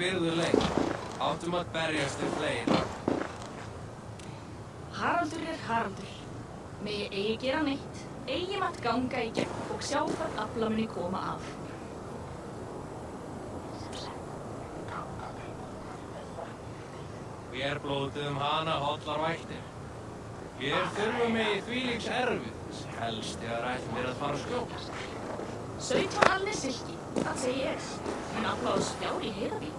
byrðuleik. Áttum að berjast fleira. Haraldur Haraldur. Megi eigi gera neitt, eigi mátt ganga í gegn og sjá hvað afla muni koma af. Vér blótuðum hana hollar vættir. Vér þurfum megi þvílíks erfið, helst þegar ætlum við að fara skjótt. 17 alnir silki, það segi ég. Mun afla á spjár í heiðabí.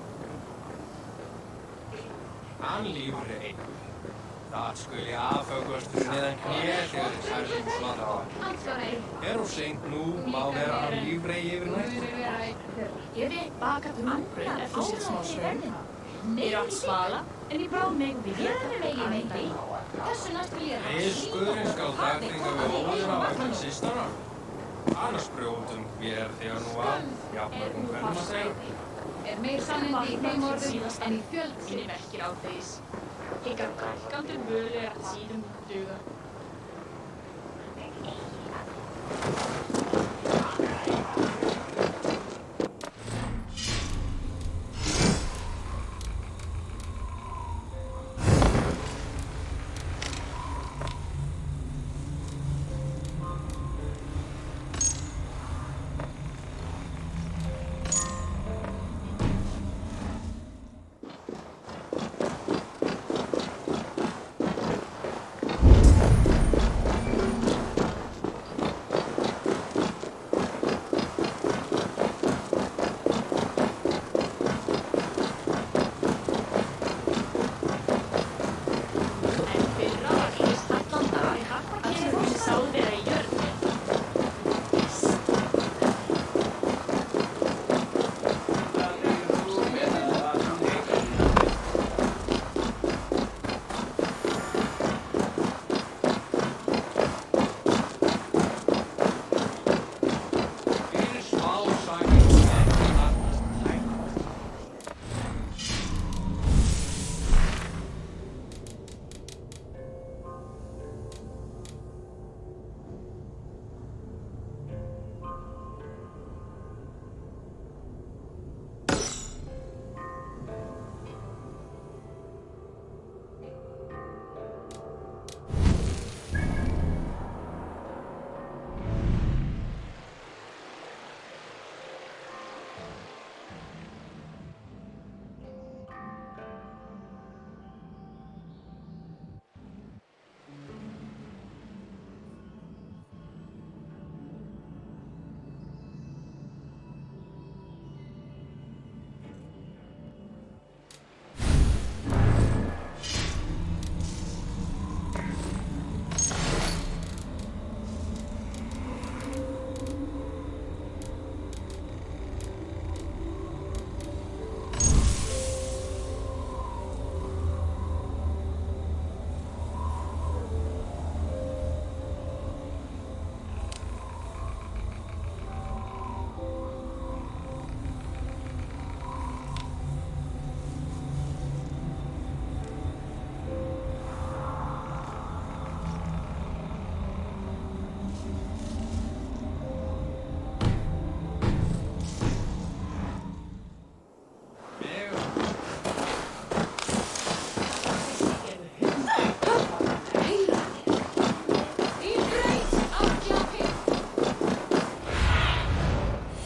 Hann lífri einn. Það skuli afföggast fyrir neðan knér þegar þið sælum slata. Hún seint nú, má vera hann lífrei yfir nætt. Ég veit bakað rúmbröð eftir sér smá svöng. Átt svala, en ég bráð mig við þetta. Skurinn skal dagdringa við óðina vegna systana. Annars brjótum vér þegar nú að, jafnvel hvernig maður segja. Meir sannindi í þeim orðum en í fjöld sinni verkir ádegis. Hyggar kalkandur völu síðum duga.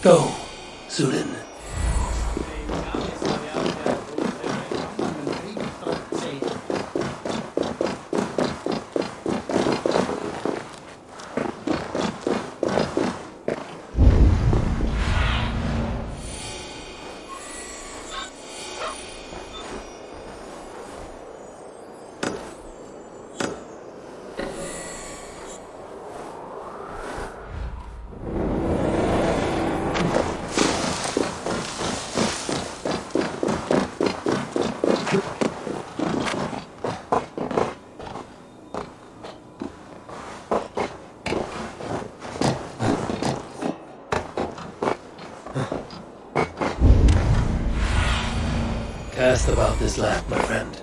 Go, Sudan. Cast about this land, my friend.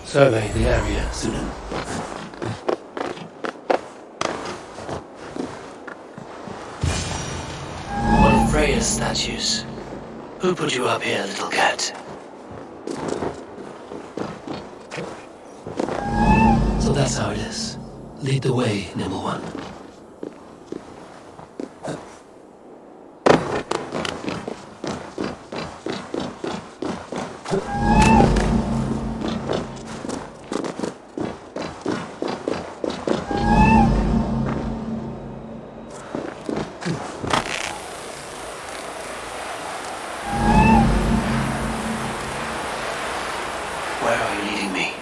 Survey the area, Sunan. One of Freya's statues. Who put you up here, little cat? So that's how it is. Lead the way, Nimble One. Where are you leading me?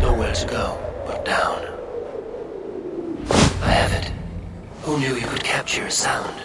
Nowhere to go but down. I have it. Who knew you could capture a sound?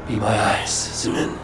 Be my eyes, Sunan.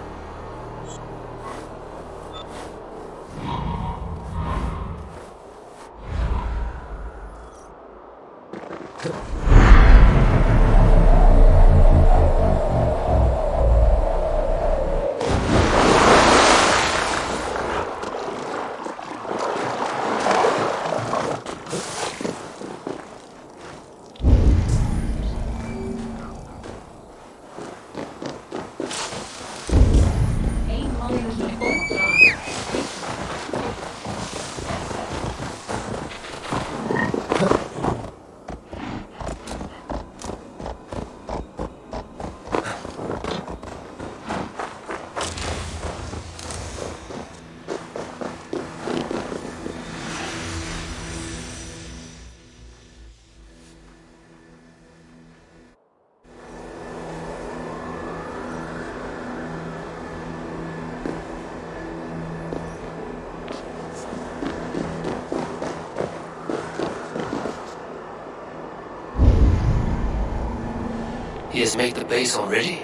He has made the base already?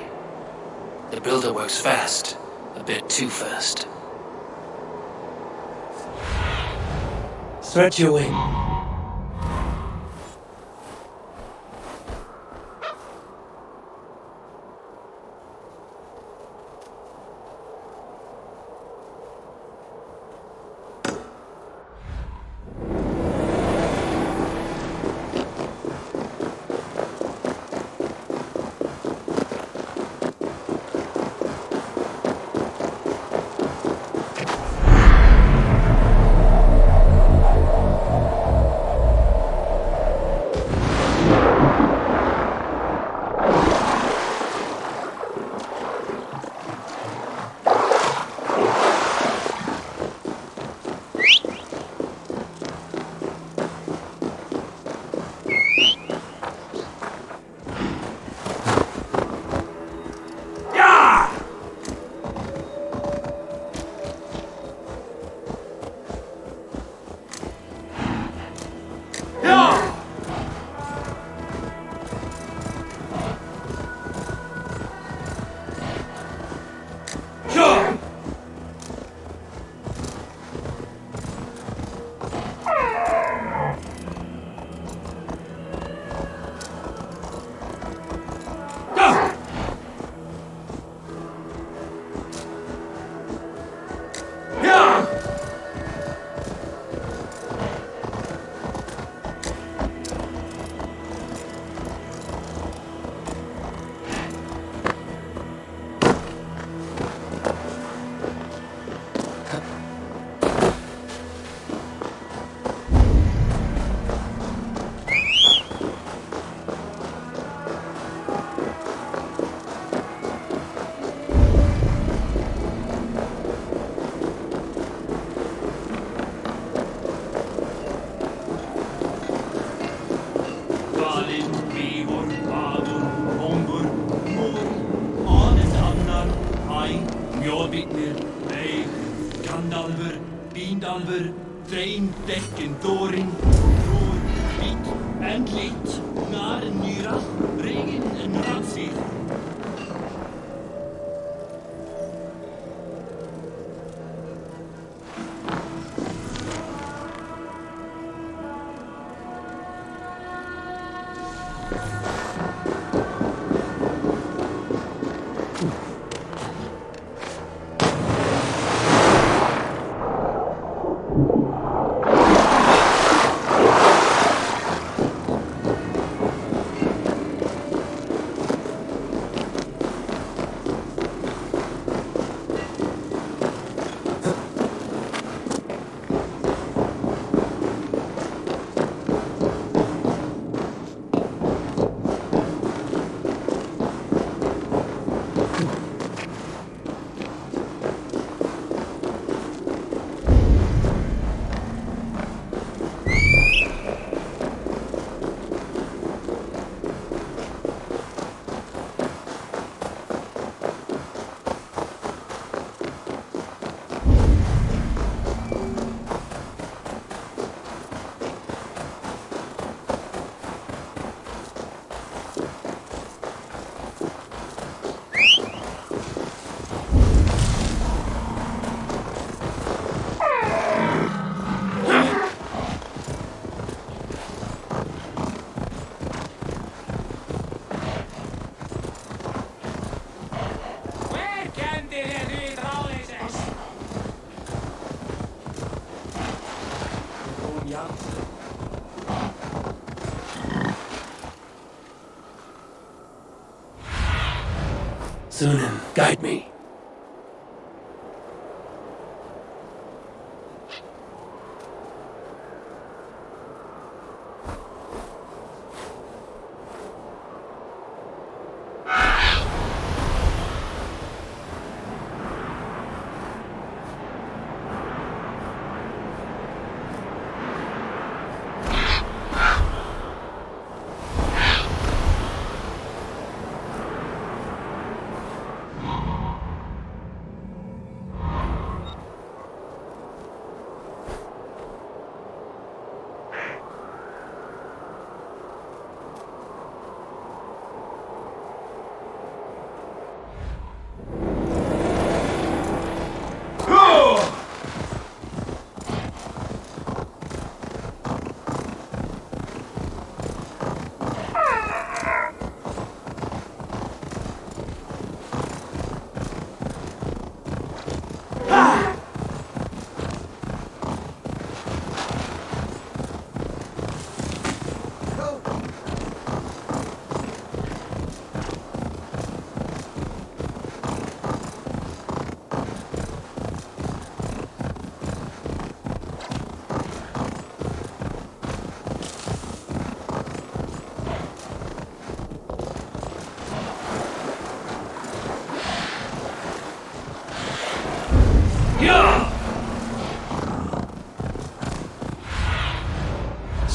The builder works fast. A bit too fast. Stretch your wing. Drein, dekken, doring, roer, piek en lied. Naar een nierach, regen en ratzicht. Sunan, guide me.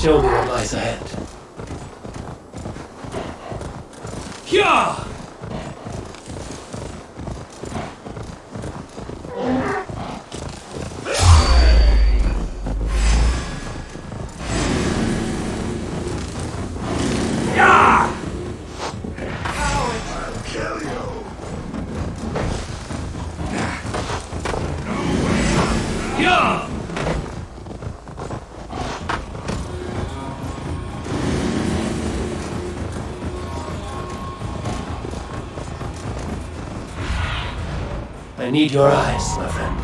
show me what lies ahead. Yeah! I need your eyes, my friend.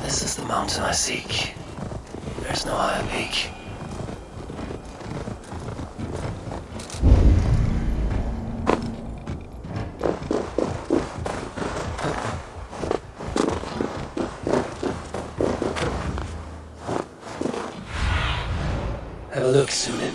This is the mountain I seek. There's no higher peak. Have a look, Sunin.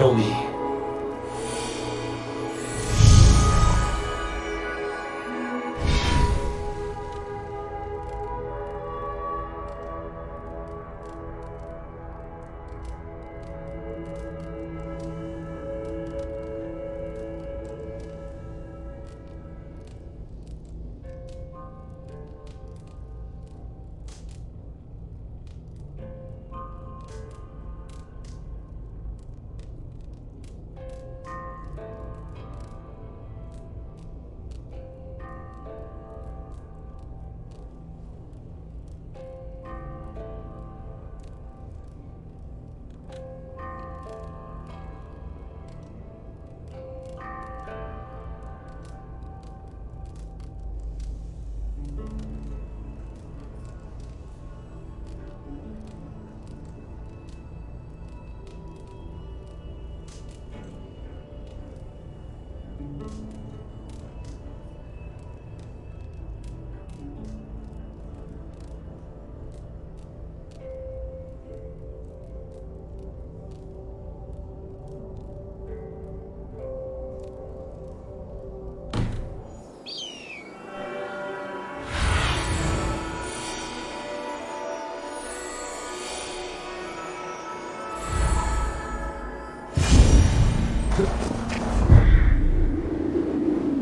Show me.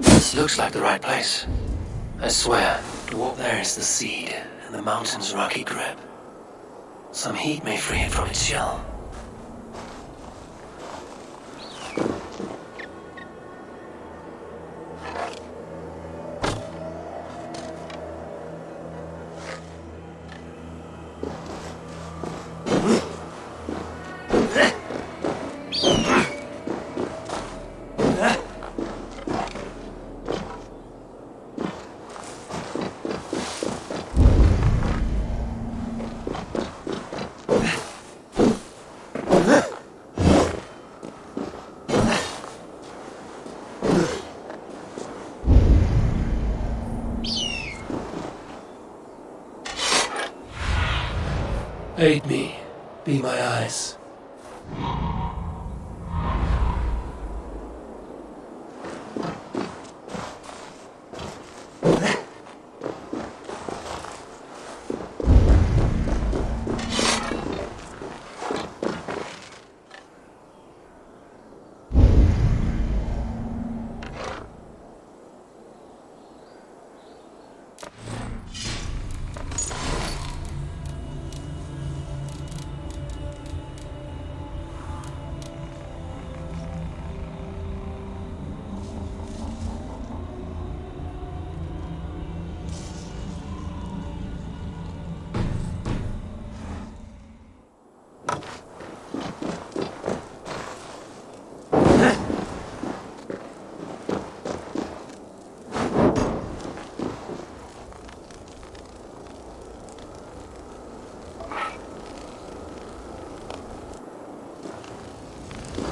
This looks like the right place. I swear, up there is the seed, and the mountain's rocky grip. Some heat may free it from its shell. Aid me. Be my eyes.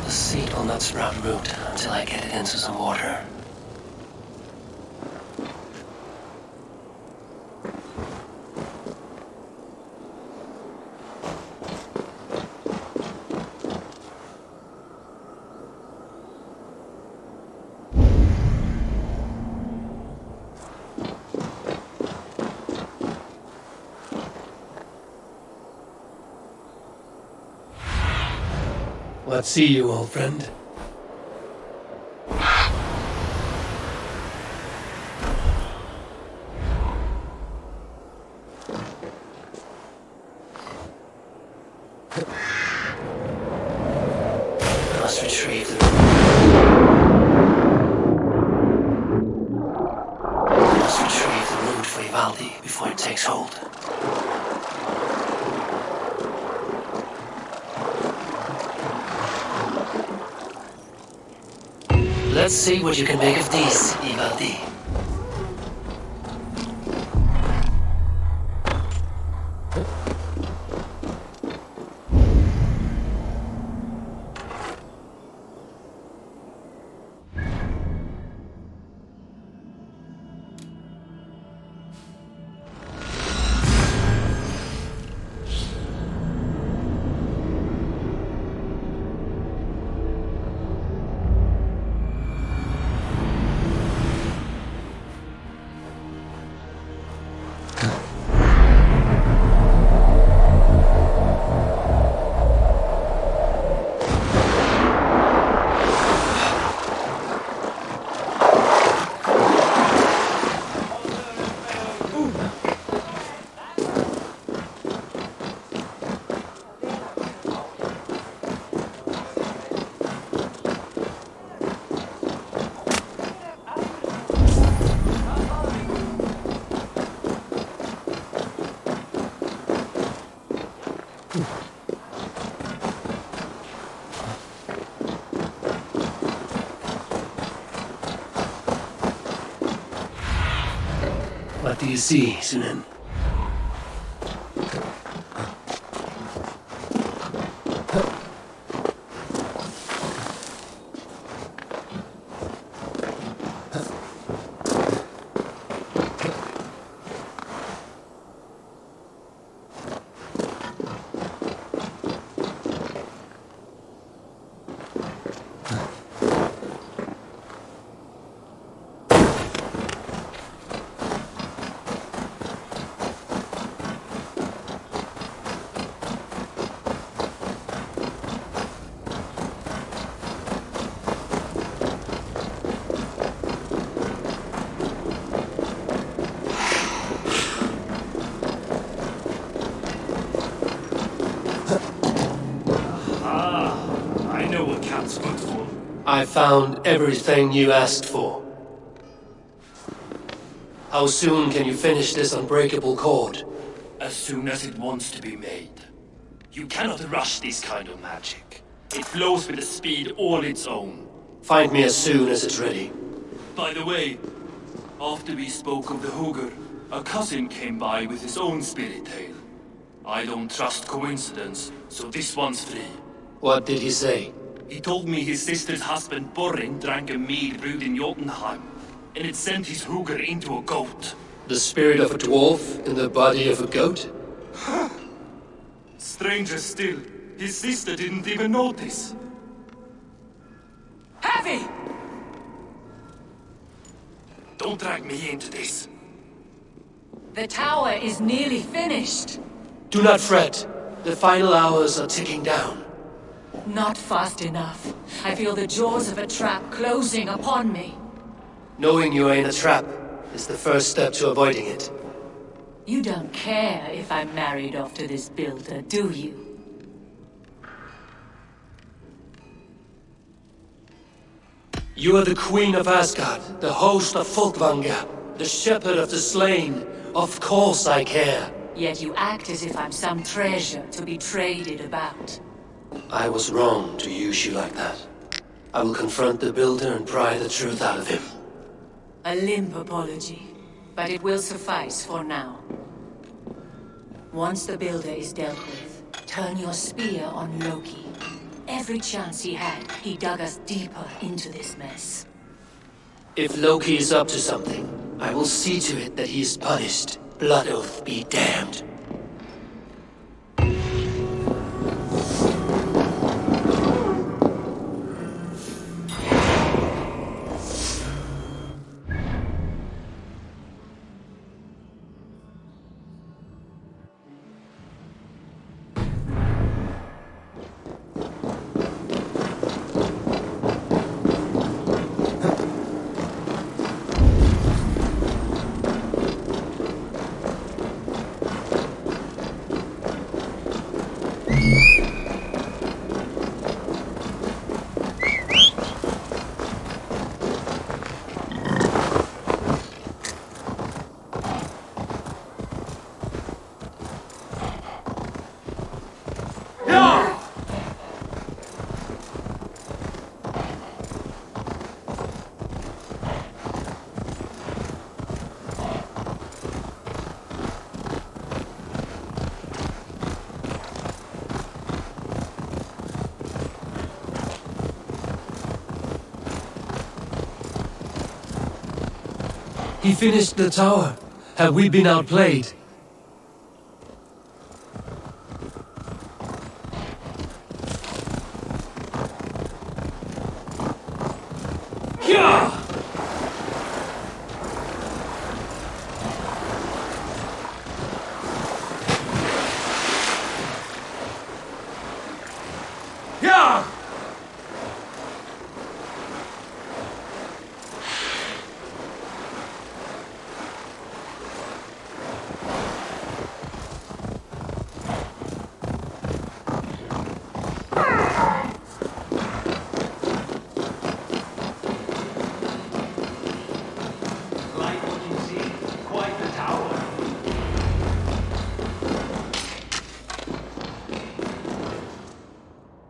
The seed will not sprout root until I get it into some water. Let's see you, old friend. I must retrieve the root. I must retrieve the root for Ivaldi before it takes hold. Let's see what you can make of these, Ivaldi. What do you see, Sunan? I found everything you asked for. How soon can you finish this unbreakable cord? As soon as it wants to be made. You cannot rush this kind of magic. It flows with a speed all its own. Find me as soon as it's ready. By the way, after we spoke of the Hugr, a cousin came by with his own spirit tale. I don't trust coincidence, so this one's free. What did he say? He told me his sister's husband Borin drank a mead brewed in Jotunheim, and it sent his Hugr into a goat. The spirit of a dwarf in the body of a goat? Stranger still, his sister didn't even notice. Heavy! Don't drag me into this. The tower is nearly finished. Do not fret. The final hours are ticking down. Not fast enough. I feel the jaws of a trap closing upon me. Knowing you are in a trap is the first step to avoiding it. You don't care if I'm married off to this builder, do you? You are the Queen of Asgard, the host of Folkvanga, the shepherd of the slain. Of course I care. Yet you act as if I'm some treasure to be traded about. I was wrong to use you like that. I will confront the builder and pry the truth out of him. A limp apology, but it will suffice for now. Once the builder is dealt with, turn your spear on Loki. Every chance he had, he dug us deeper into this mess. If Loki is up to something, I will see to it that he is punished. Blood oath be damned. He finished the tower. Have we been outplayed?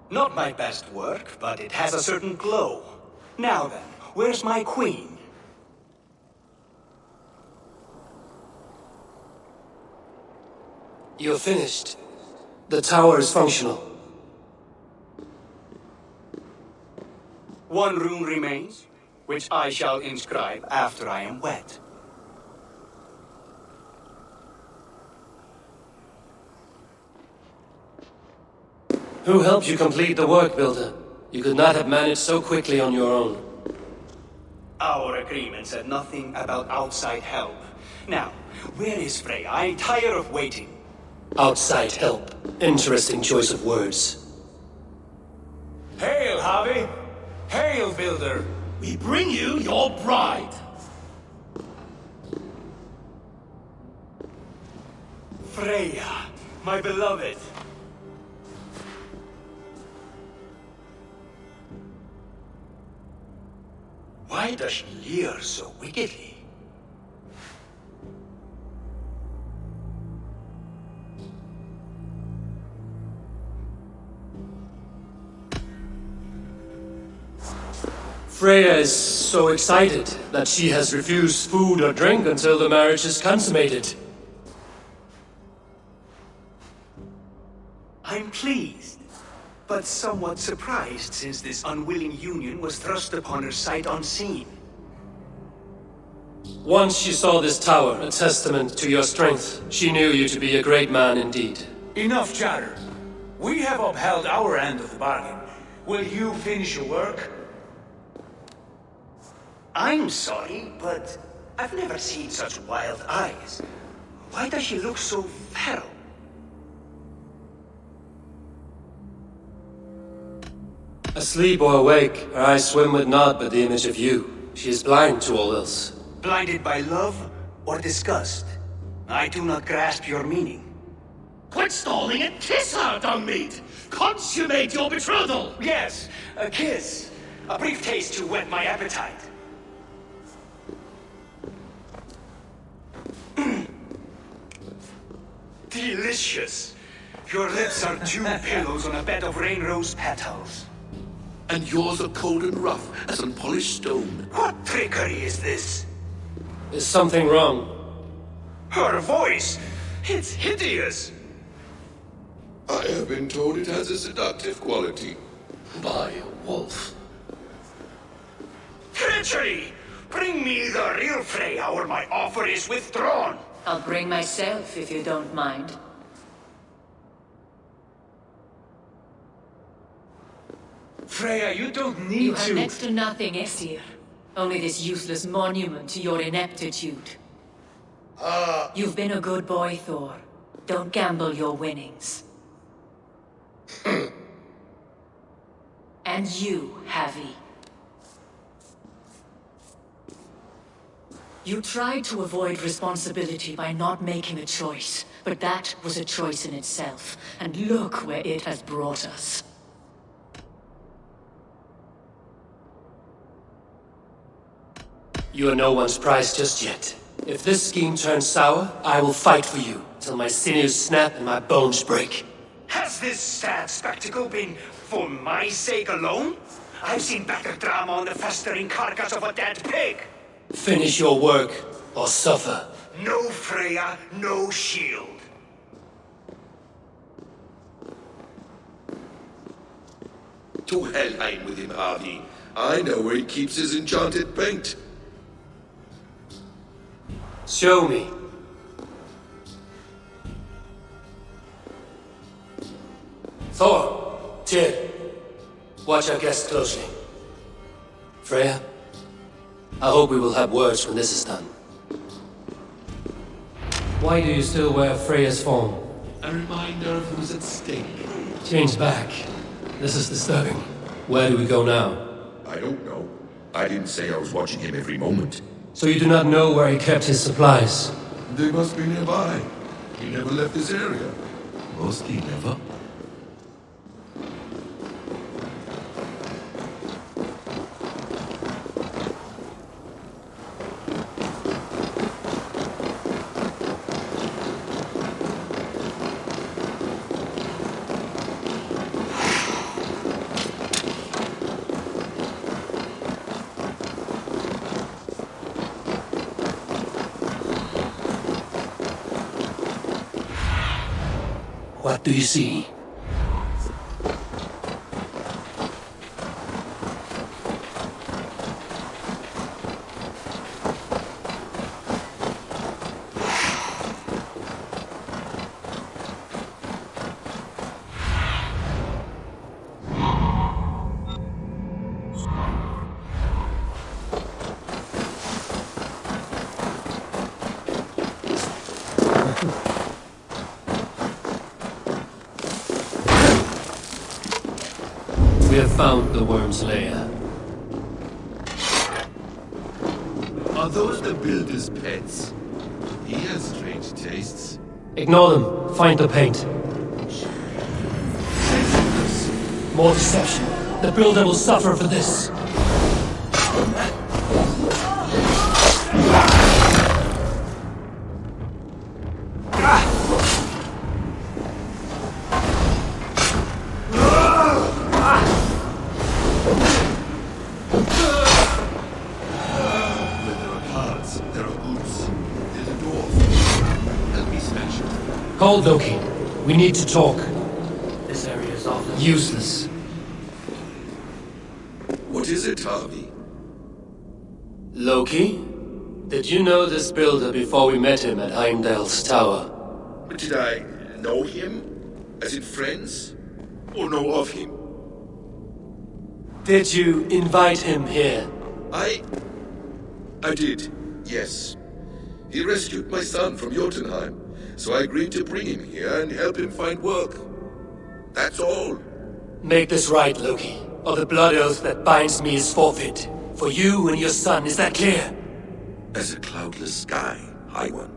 Not my best work, but it has a certain glow. Now then, where's my queen? You're finished. The tower is functional. One rune remains, which I shall inscribe after I am wet. Who helped you complete the work, Builder? You could not have managed so quickly on your own. Our agreement said nothing about outside help. Now, where is Freya? I'm tired of waiting. Outside help. Interesting choice of words. Hail, Harvey! Hail, Builder! We bring you your bride. Freya, my beloved. Why does she leer so wickedly? Freya is so excited that she has refused food or drink until the marriage is consummated. I'm pleased, but somewhat surprised since this unwilling union was thrust upon her sight unseen. Once she saw this tower, a testament to your strength, she knew you to be a great man indeed. Enough chatter. We have upheld our end of the bargain. Will you finish your work? I'm sorry, but I've never seen such wild eyes. Why does she look so feral? Asleep or awake, her eyes swim with naught but the image of you. She is blind to all else. Blinded by love or disgust? I do not grasp your meaning. Quit stalling and kiss her, dung meat! Consummate your betrothal! Yes, a kiss. A brief taste to whet my appetite. Delicious. Your lips are two pillows on a bed of rain rose petals. And yours are cold and rough as unpolished stone. What trickery is this? Is something wrong? Her voice! It's hideous! I have been told it has a seductive quality. By a wolf. Treachery! Bring me the real Freya or my offer is withdrawn! I'll bring myself if you don't mind. Freya, you don't You need have to... next to nothing, Aesir. Only this useless monument to your ineptitude. You've been a good boy, Thor. Don't gamble your winnings. And you, Havi. You tried to avoid responsibility by not making a choice, but that was a choice in itself, and look where it has brought us. You are no one's prize just yet. If this scheme turns sour, I will fight for you, till my sinews snap and my bones break. Has this sad spectacle been for my sake alone? I've seen better drama on the festering carcass of a dead pig! Finish your work, or suffer. No Freya, no shield. To Helheim with him, Harvey. I know where he keeps his enchanted paint. Show me. Thor, Tyr, watch our guests closely. Freya, I hope we will have words when this is done. Why do you still wear Freya's form? A reminder of who's at stake. Change back. This is disturbing. Where do we go now? I don't know. I didn't say I was watching him every moment. So you do not know where he kept his supplies? They must be nearby. He never left this area. Must he never? What do you see? We have found the worm's lair. Are those the builder's pets? He has strange tastes. Ignore them. Find the paint. More deception. The builder will suffer for this. Hold, Loki. We need to talk. This area is often useless. What is it, Harvey? Loki? Did you know this builder before we met him at Heimdall's tower? Did I know him? As in friends? Or know of him? Did you invite him here? I did, yes. He rescued my son from Jotunheim, so I agreed to bring him here and help him find work. That's all. Make this right, Loki, or the blood oath that binds me is forfeit. For you and your son, is that clear? As a cloudless sky, High One.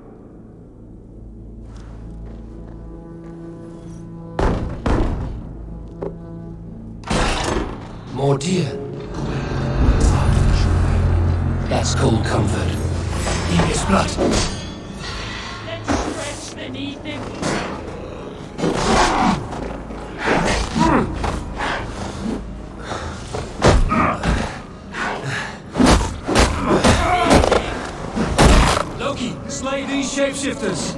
More deer. That's cold comfort. Eat his blood. Let's stretch beneath him. Loki, slay these shapeshifters.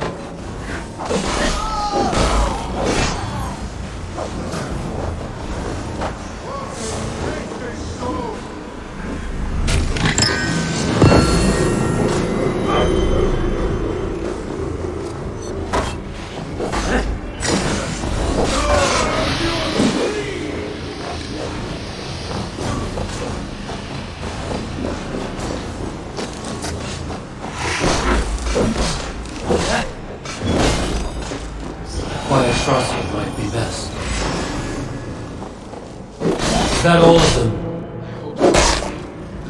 Quiet crossing might be best. Is that all of them?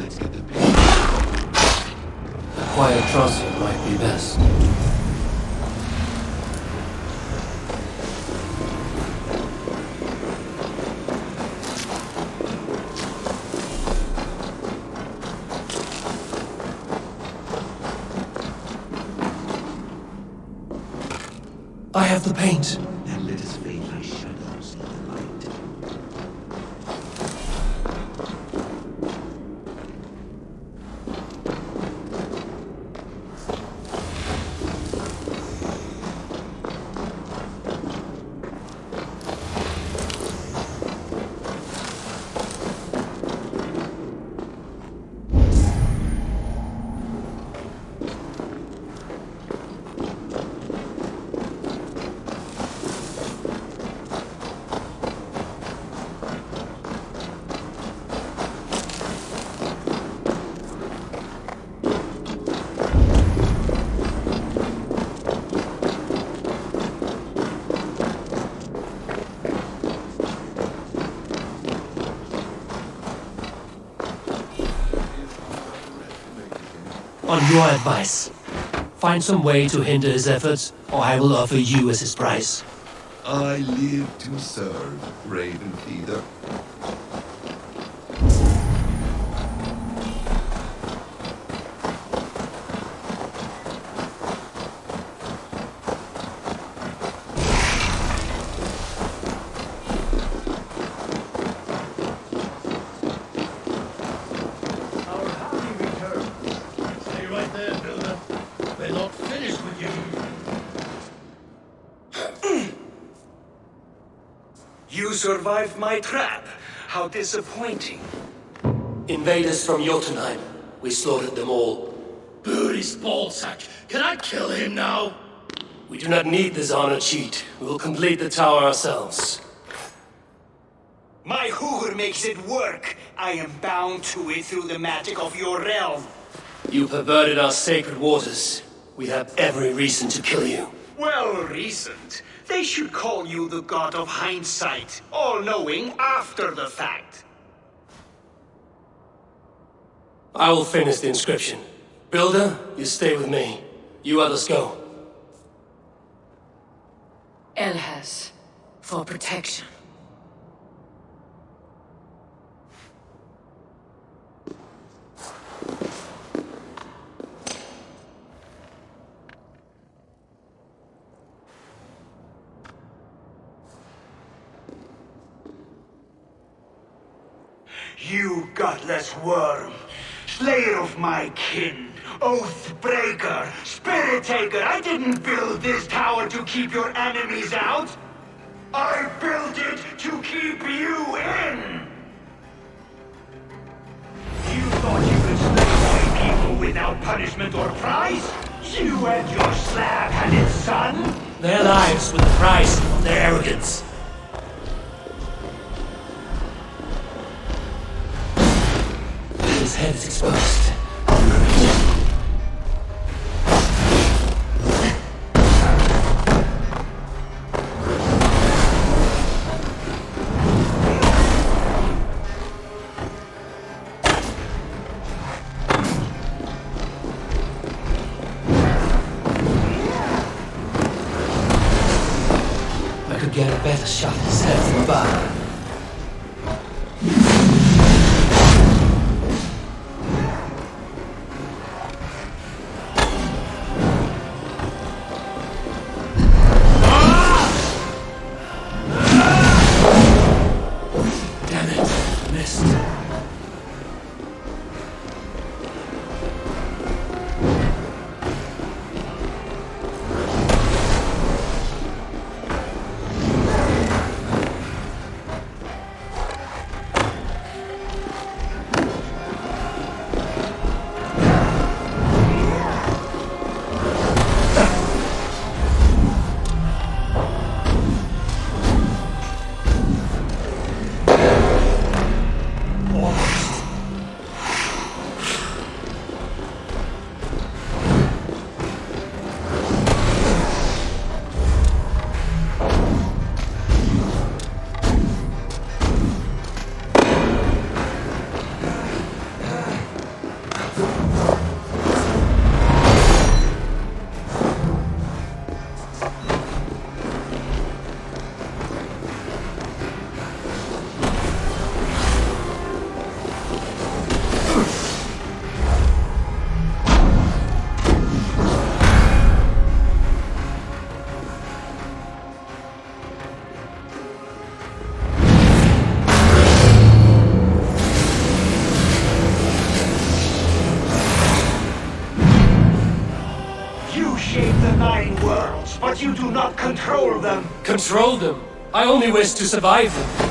Let's get the A quiet crossing might be best. I have the paint. Then let us fade like shadows in the light. On your advice, find some way to hinder his efforts, or I will offer you as his price. I live to serve, Raven Feeder. You survived my trap. How disappointing. Invaders from Jotunheim. We slaughtered them all. Booty's ballsack. Can I kill him now? We do not need this honor cheat. We will complete the tower ourselves. My hoover makes it work. I am bound to it through the magic of your realm. You perverted our sacred waters. We have every reason to kill you. Well reasoned. They should call you the god of hindsight, all-knowing after the fact. I will finish the inscription. Builder, you stay with me. You others go. Elhas, for protection. You gutless worm, slayer of my kin, oath breaker, spirit taker, I didn't build this tower to keep your enemies out. I built it to keep you in. You thought you could slay my people without punishment or prize? You and your slab-handed son? Their lives were the price of their arrogance. His head is exposed. I could get a better shot at his head from above. But you do not control them. Control them? I only wish to survive them.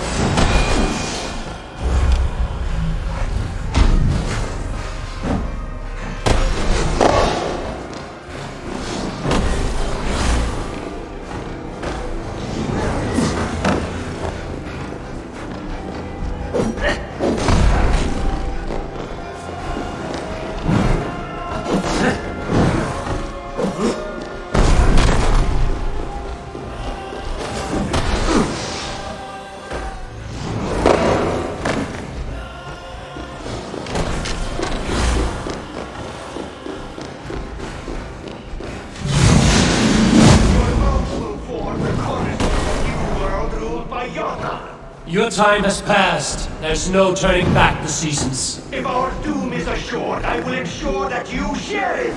Your time has passed. There's no turning back the seasons. If our doom is assured, I will ensure that you share it.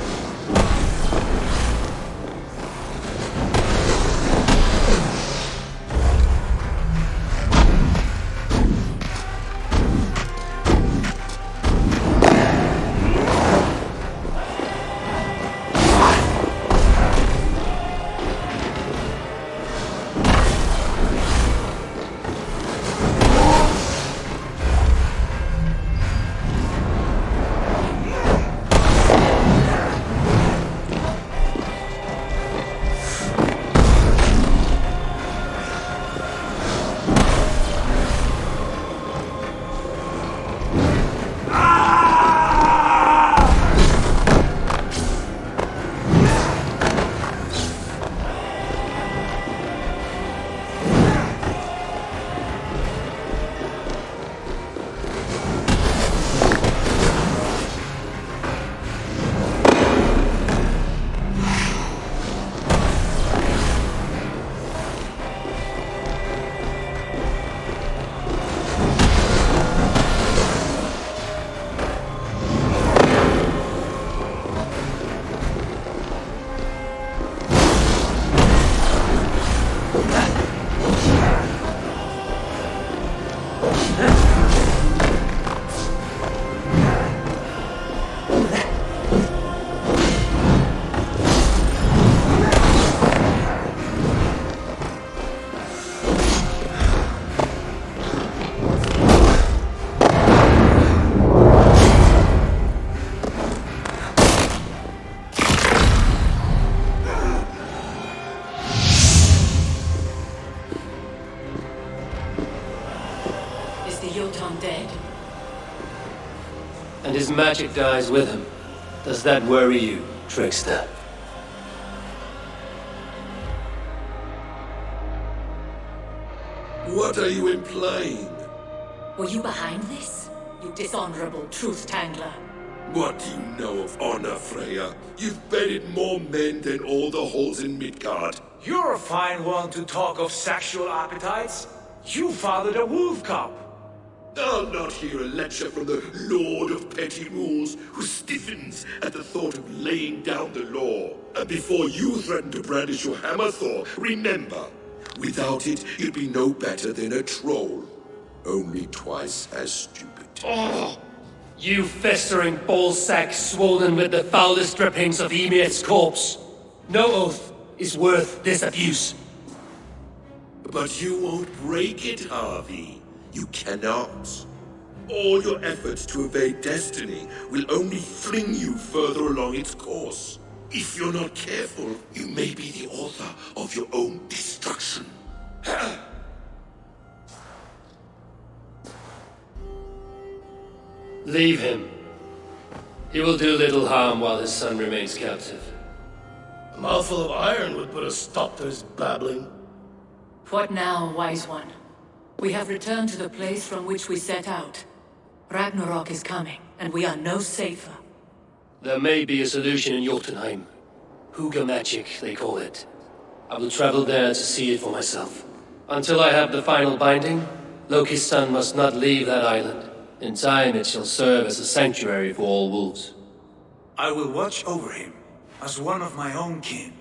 and his magic dies with him. Does that worry you, trickster? What are you implying? Were you behind this, you dishonorable truth-tangler? What do you know of honor, Freya? You've bedded more men than all the halls in Midgard. You're a fine one to talk of sexual appetites. You fathered a wolf cub. I'll not hear a lecture from the Lord of Petty Rules, who stiffens at the thought of laying down the law. And before you threaten to brandish your hammer, Thor, remember, without it, you'd be no better than a troll. Only twice as stupid. Oh, you festering ballsack swollen with the foulest drippings of Ymir's corpse. No oath is worth this abuse. But you won't break it, Harvey. You cannot. All your efforts to evade destiny will only fling you further along its course. If you're not careful, you may be the author of your own destruction. Leave him. He will do little harm while his son remains captive. A mouthful of iron would put a stop to his babbling. What now, wise one? We have returned to the place from which we set out. Ragnarok is coming, and we are no safer. There may be a solution in Jotunheim. Hugger magic, they call it. I will travel there to see it for myself. Until I have the final binding, Loki's son must not leave that island. In time, it shall serve as a sanctuary for all wolves. I will watch over him, as one of my own kin.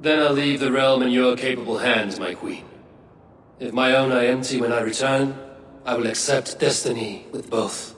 Then I'll leave the realm in your capable hands, my queen. If my own are empty when I return, I will accept destiny with both.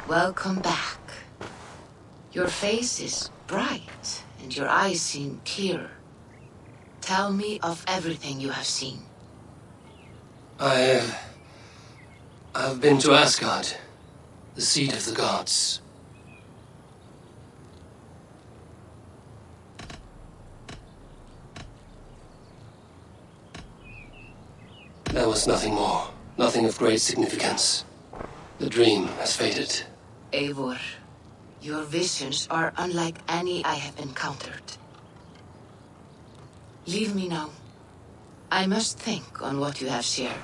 Welcome back. Your face is bright, and your eyes seem clearer. Tell me of everything you have seen. I've been to ASGARD, the seat of the gods. There was nothing more, nothing of great significance. The dream has faded. Eivor, your visions are unlike any I have encountered. Leave me now. I must think on what you have shared.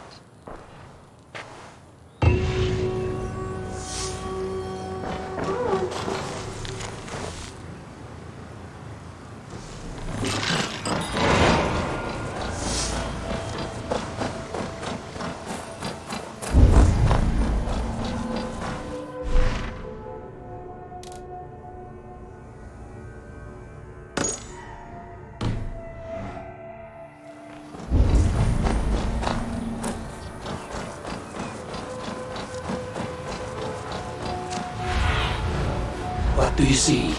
What do you see?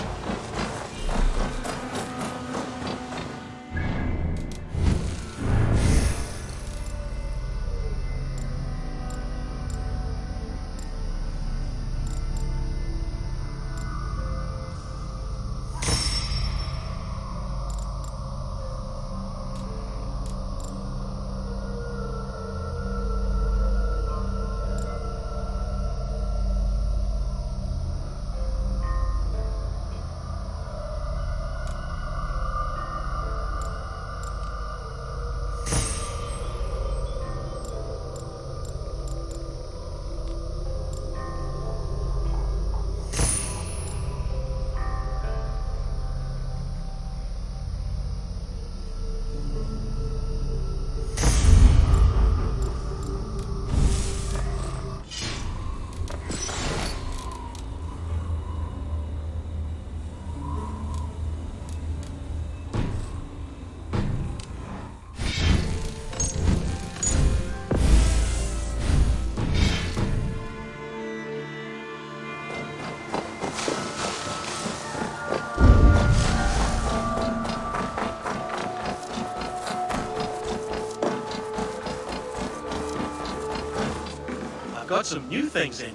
Got some new things in.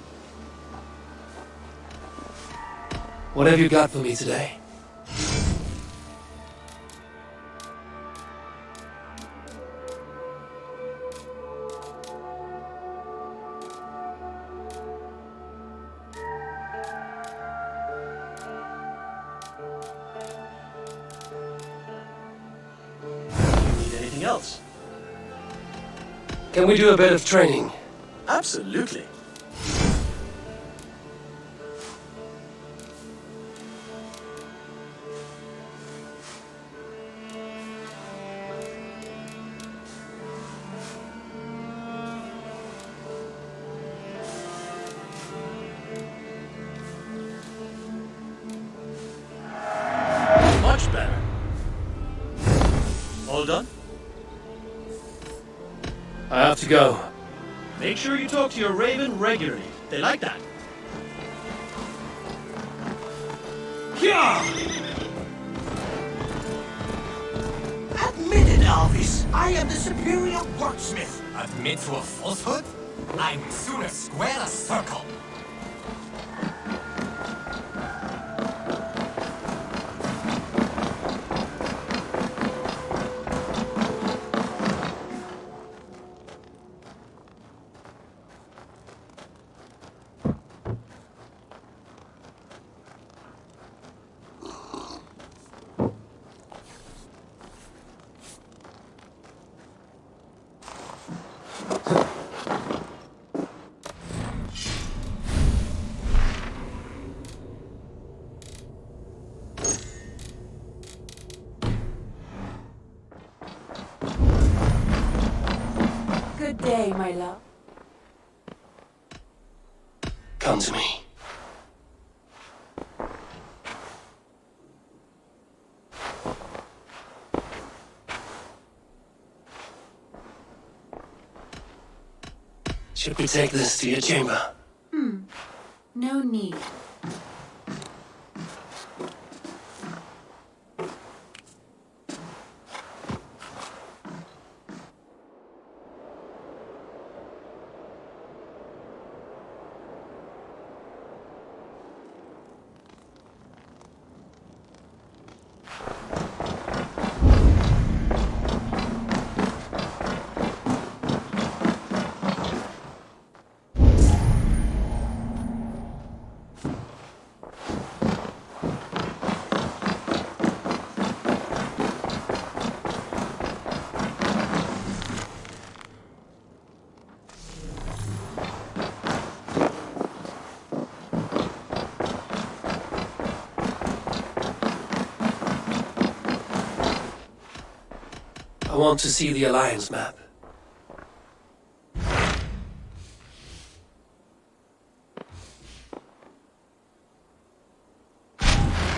What have you got for me today? Need anything else? Can we do a bit of training? Absolutely. Much better. All done? I have to go. Make sure you talk to your raven regularly. They like that. Admit it, Alvis. I am the superior wordsmith. Admit to a falsehood? I'm sooner square a circle. Good day, my love. Come to me. Should we take this to your chamber? No need. I want to see the Alliance map.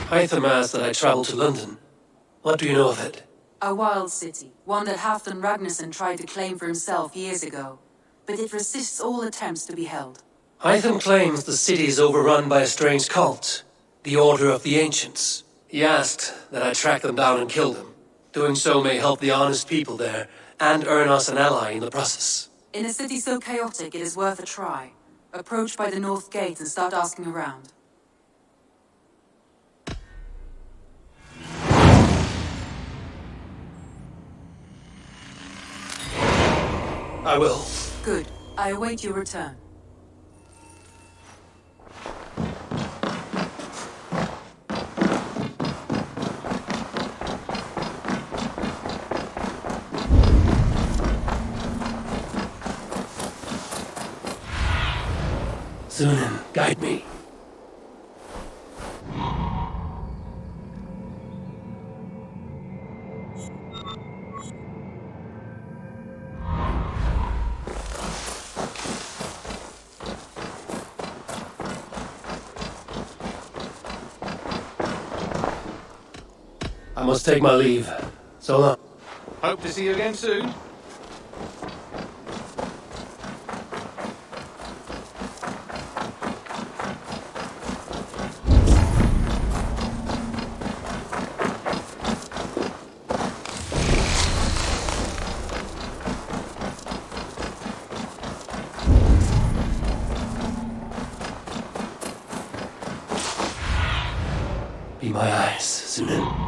Hytham asked that I travel to London. What do you know of it? A wild city, one that Halfdan Ragnarsson tried to claim for himself years ago. But it resists all attempts to be held. Hytham claims the city is overrun by a strange cult, the Order of the Ancients. He asked that I track them down and kill them. Doing so may help the honest people there, and earn us an ally in the process. In a city so chaotic, it is worth a try. Approach by the North Gate and start asking around. I will. Good. I await your return. Sunan, guide me. I must take my leave. So long. Hope to see you again soon. Be my eyes, Sunan.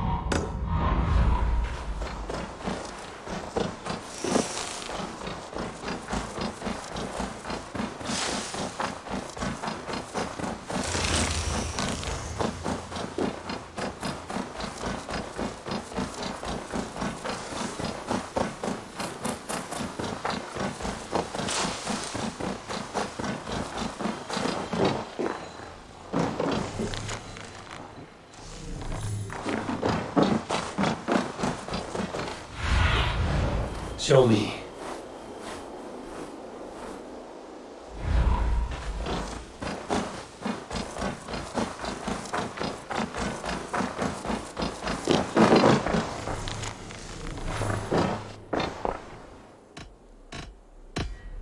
Show me.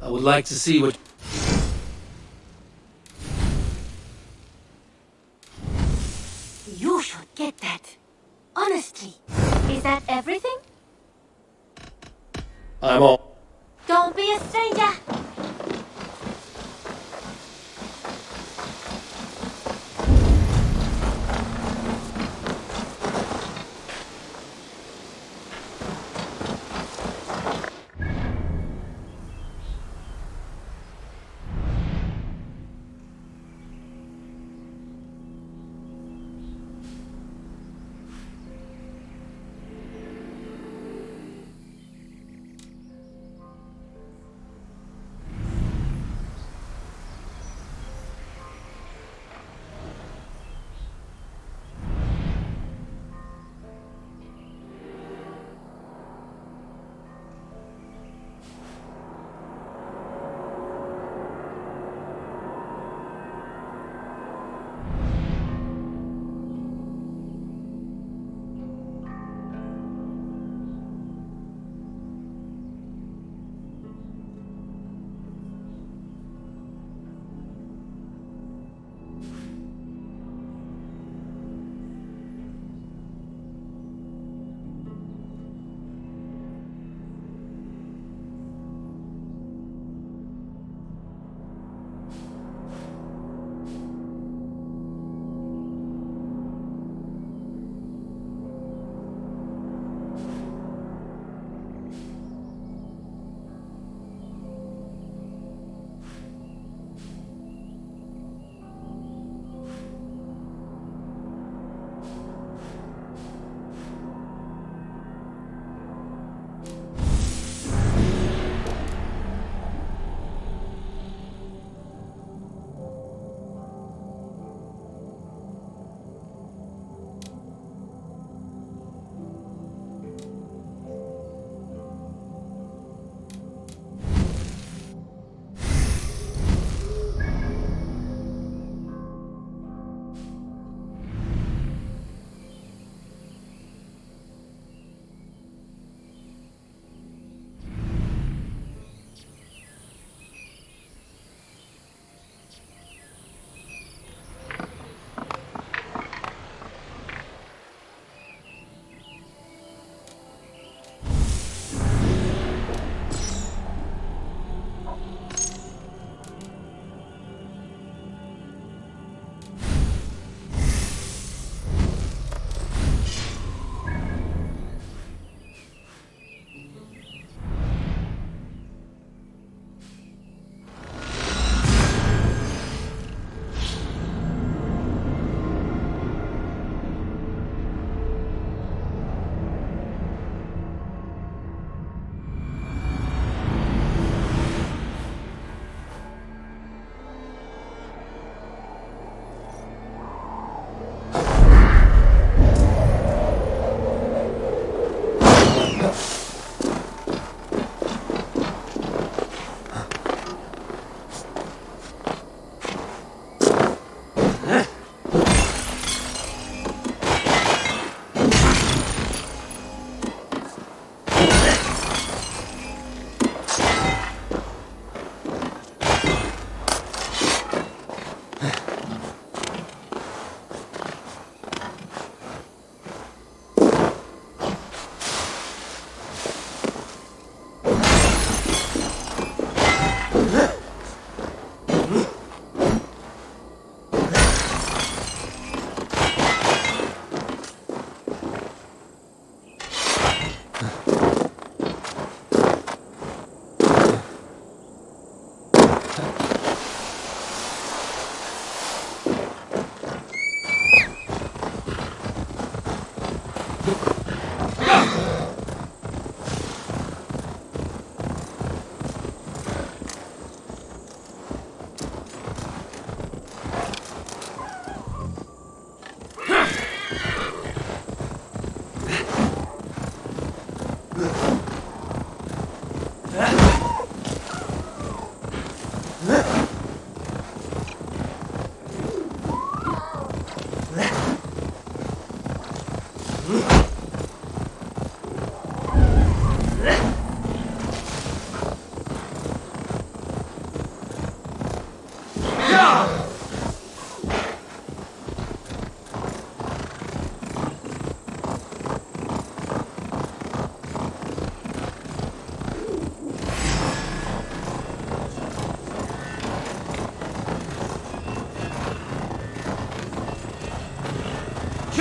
I would like to see what... You should get that. Honestly. Is that everything? I'm all... Don't be a stranger!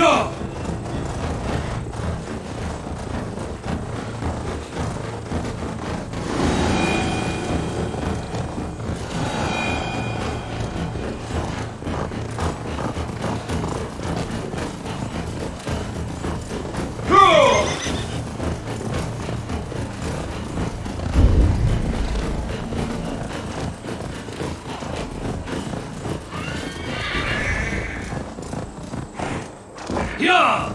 Ja! Ja!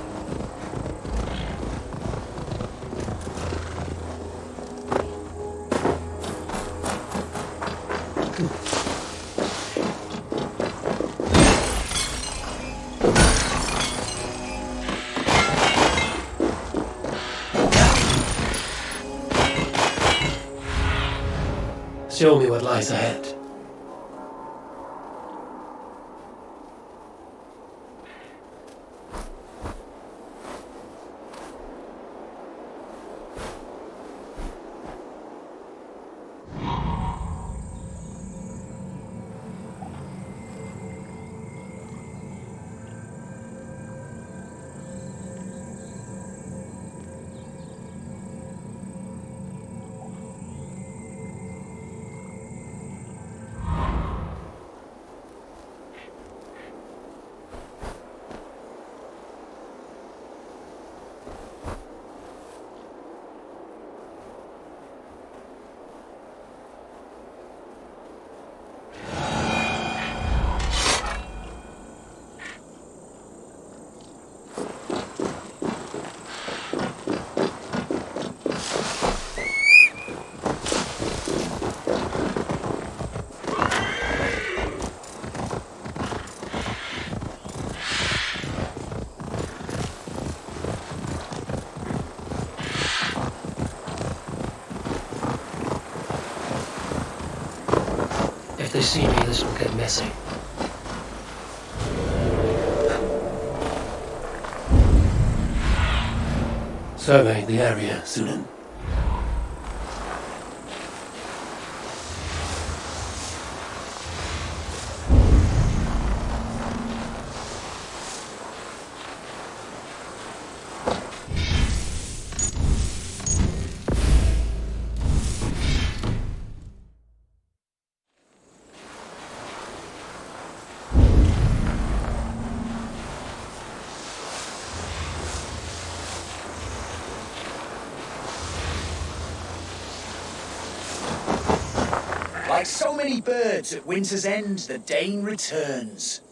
Show me what lies ahead. If they see me, this will get messy. Survey the area, Sunan. Like so many birds at winter's end, the Dane returns.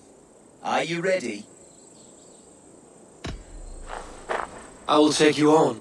Are you ready? I will take you on.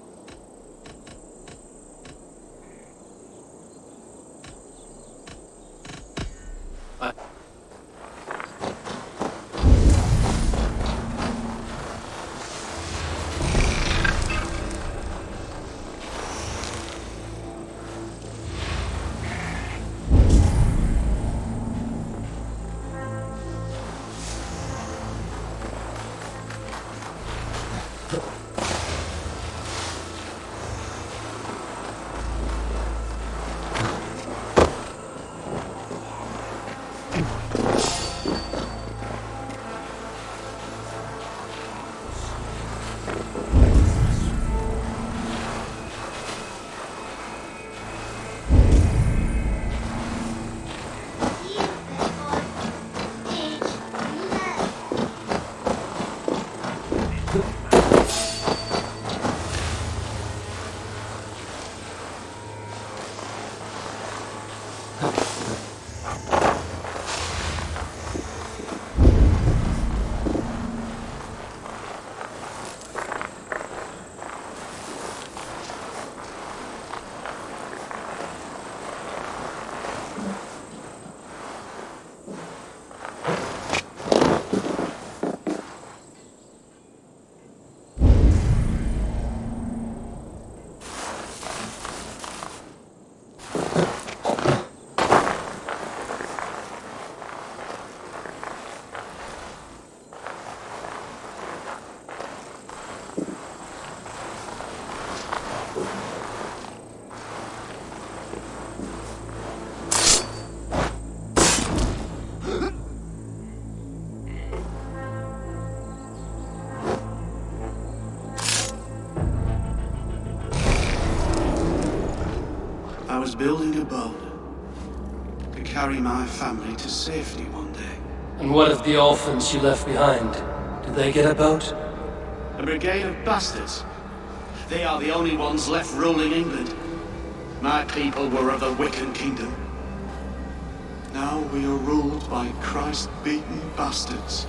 was building a boat to carry my family to safety one day. And what of the orphans you left behind? Did they get a boat? A brigade of bastards. They are the only ones left ruling England. My people were of the Wiccan kingdom. Now we are ruled by Christ-beaten bastards.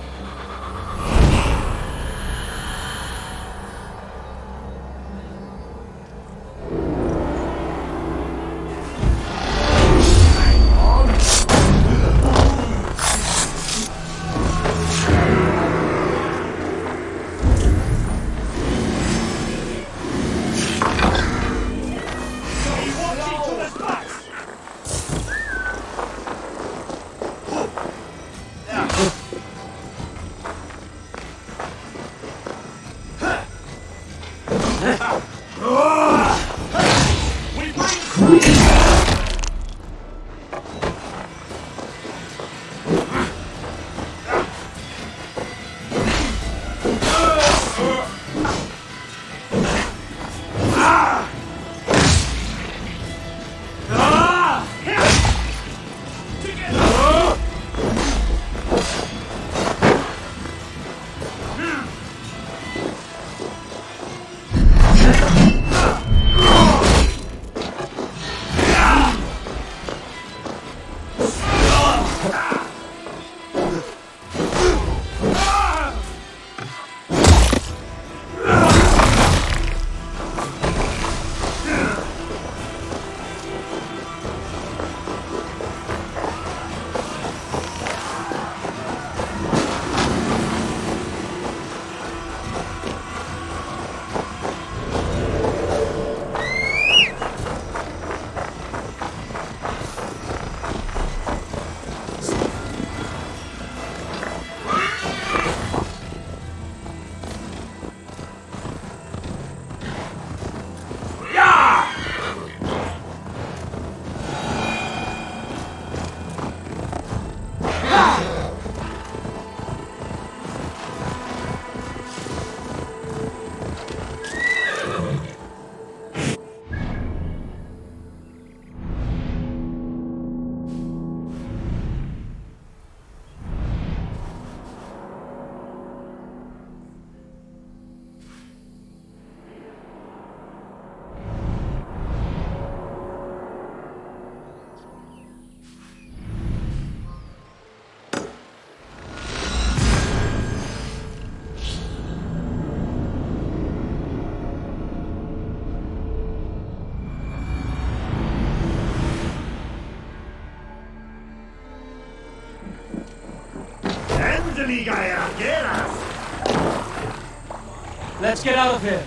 Let's get out of here.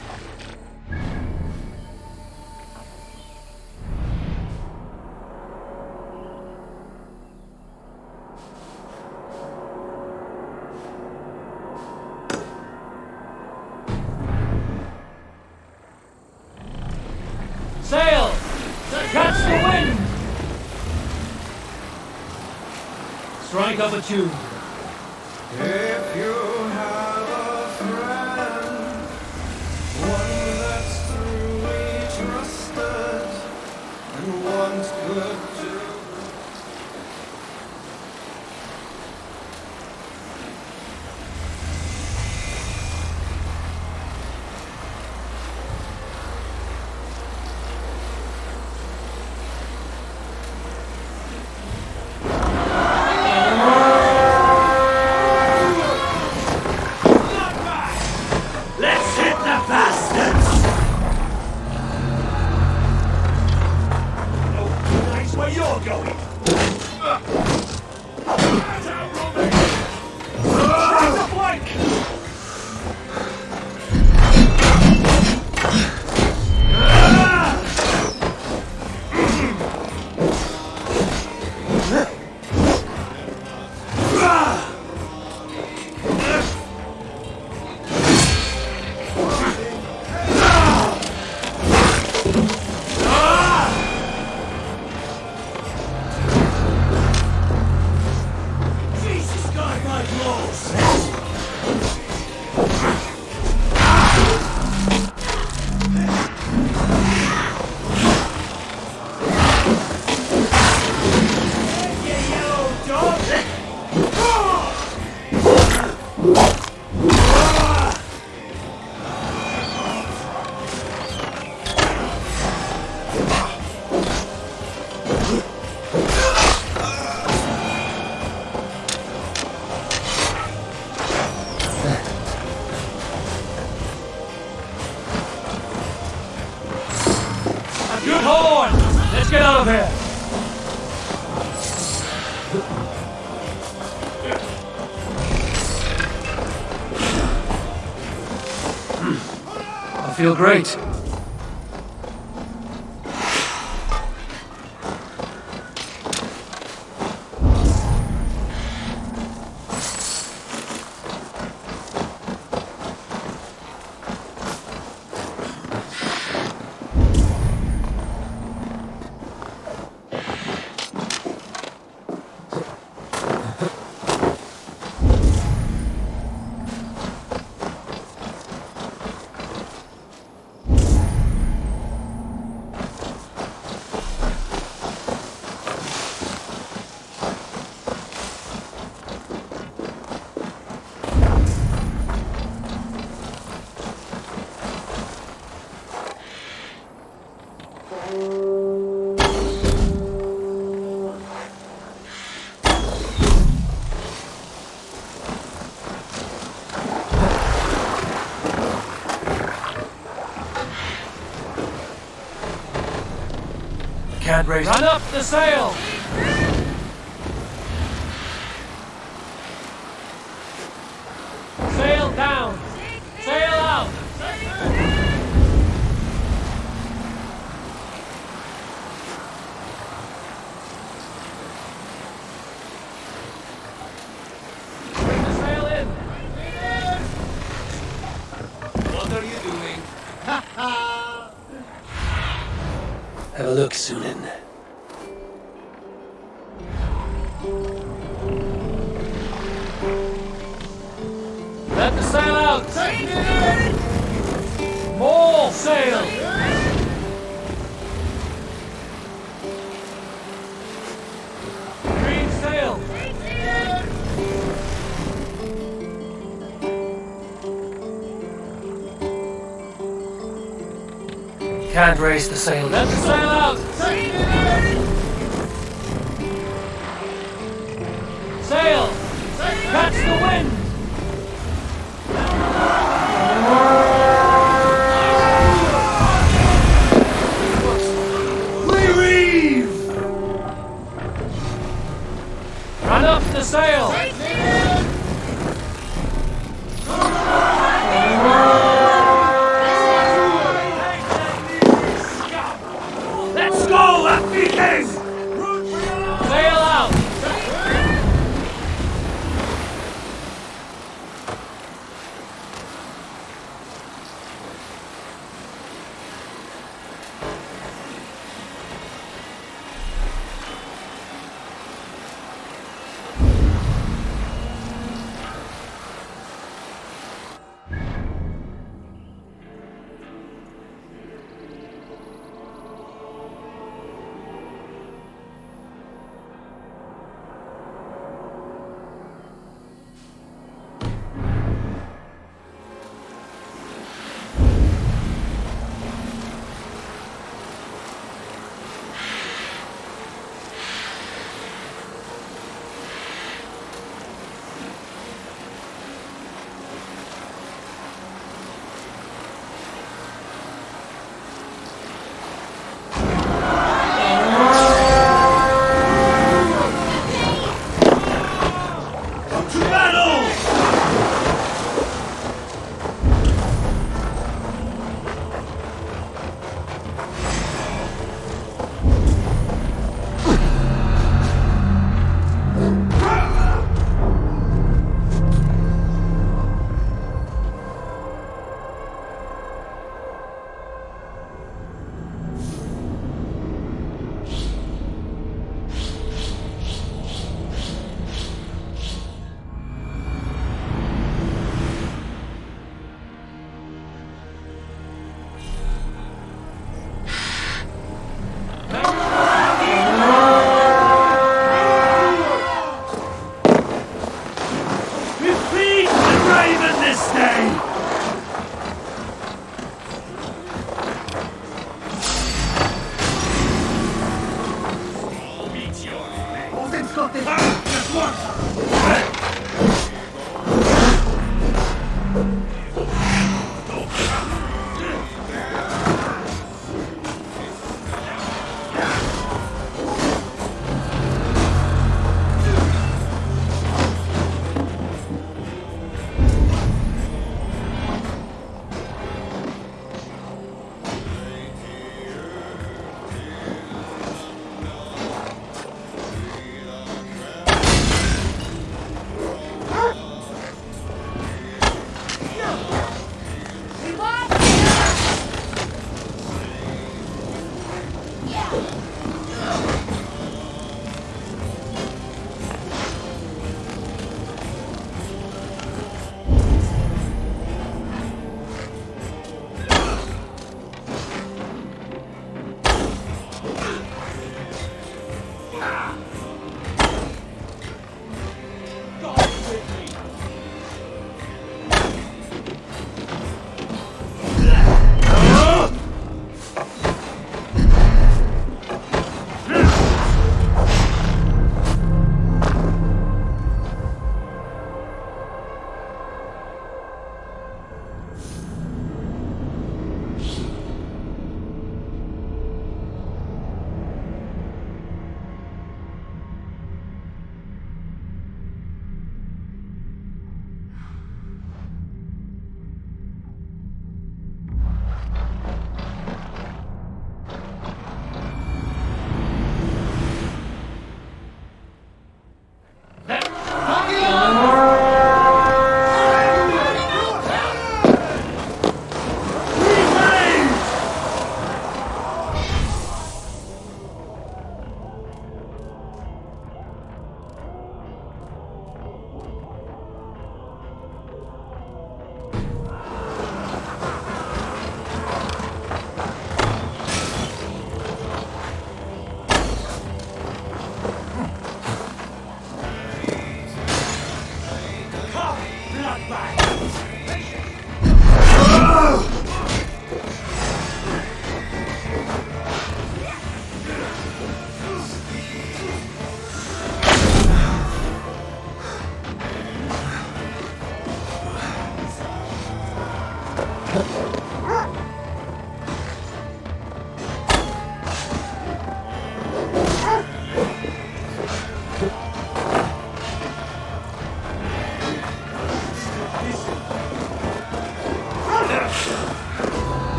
Sail! Catch the wind! Strike up a tune. If you have a friend, one that's truly trusted, and wants good to Good horn! Let's get out of here! I feel great. Can't raise. Run up the sail! Sail down! Sail out! Bring the sail in! What are you doing? Have a look, Sunan. Let the sail out! More sail! Green sail! Can't raise the sail. Let the sail out! Sail! Catch the wind! We reeve! Run up the sail! Let's go, Viking! Sail out! this day!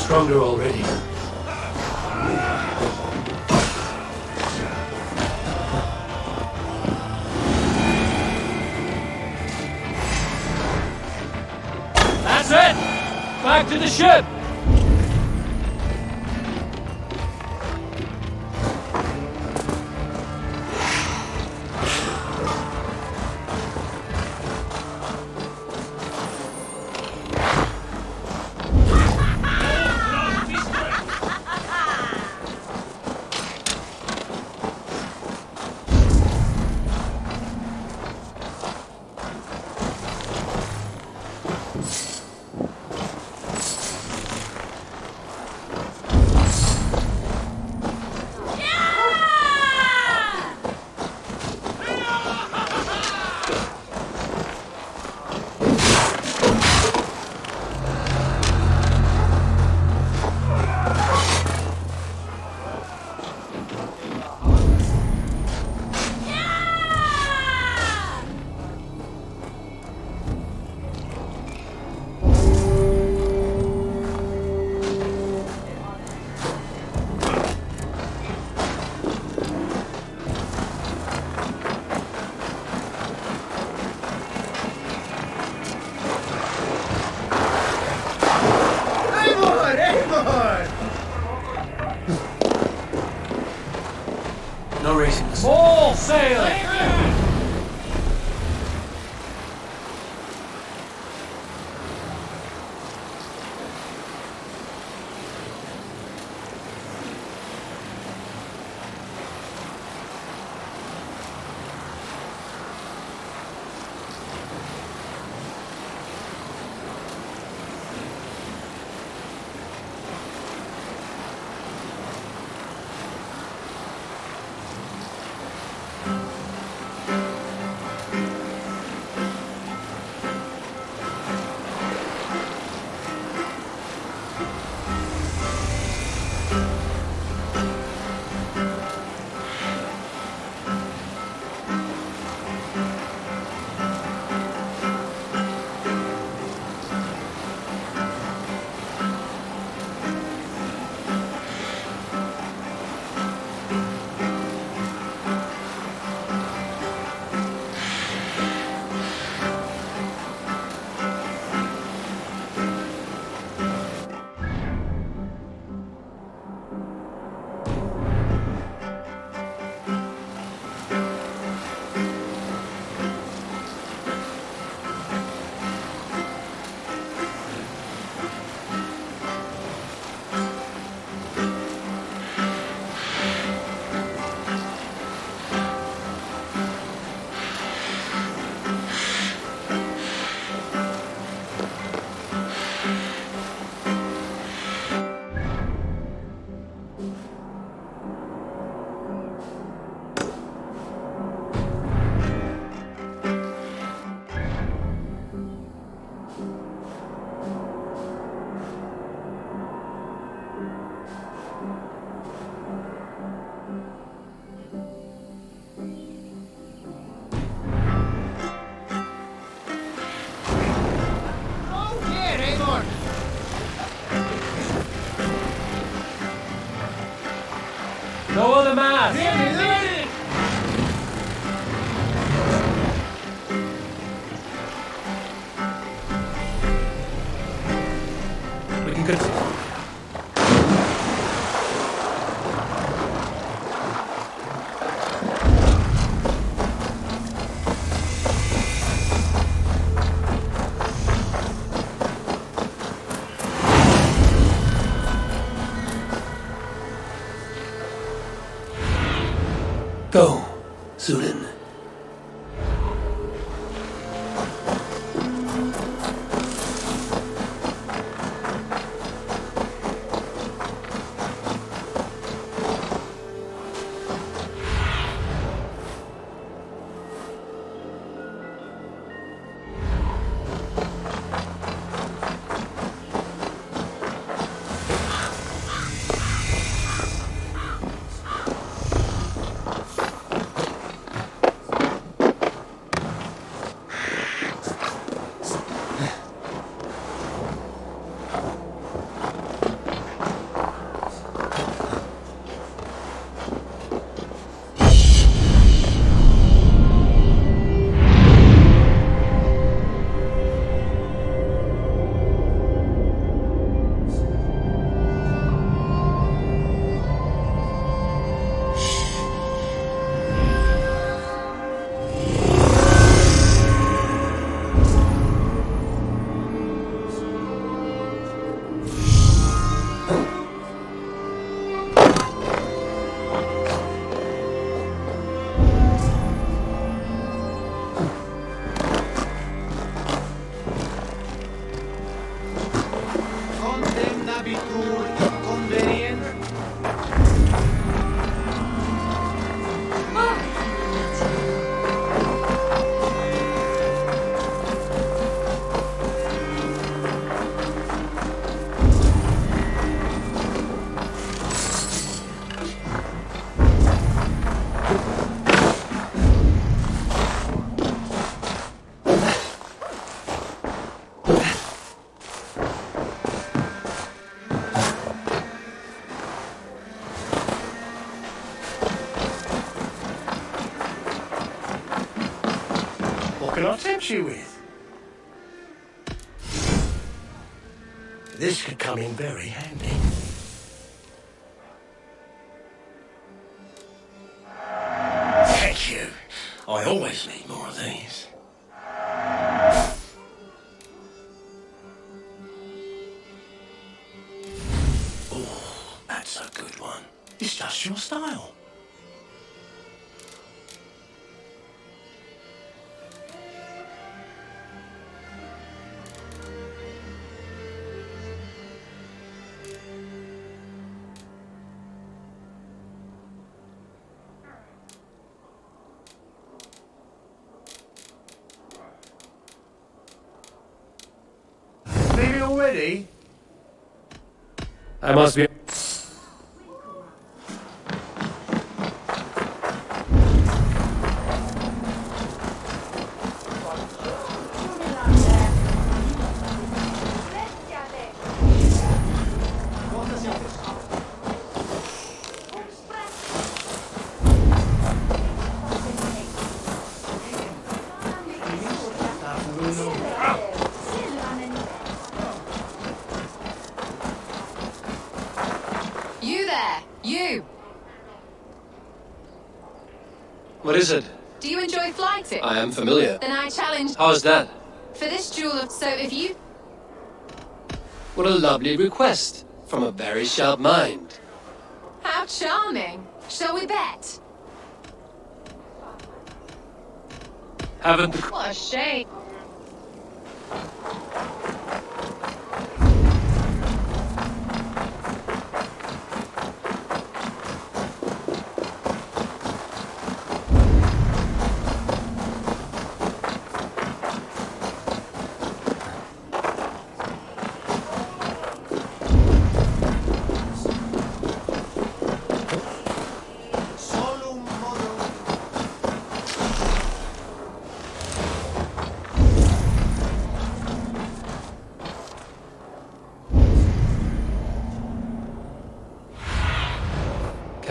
Stronger already. That's it! Back to the ship! No racing. Full sail! fast! We can continue. Go, Sudan. What can I tempt you with? This could come in very handy. Thank you. I always need more of these. Oh, that's a good one. It's just your style. Leaving already? I must be... You there! You! What is it? Do you enjoy flighting? I am familiar. Then I challenge... How's that? For this duel of... So if you... What a lovely request from a very sharp mind. How charming! Shall we bet? Haven't the... What a shame.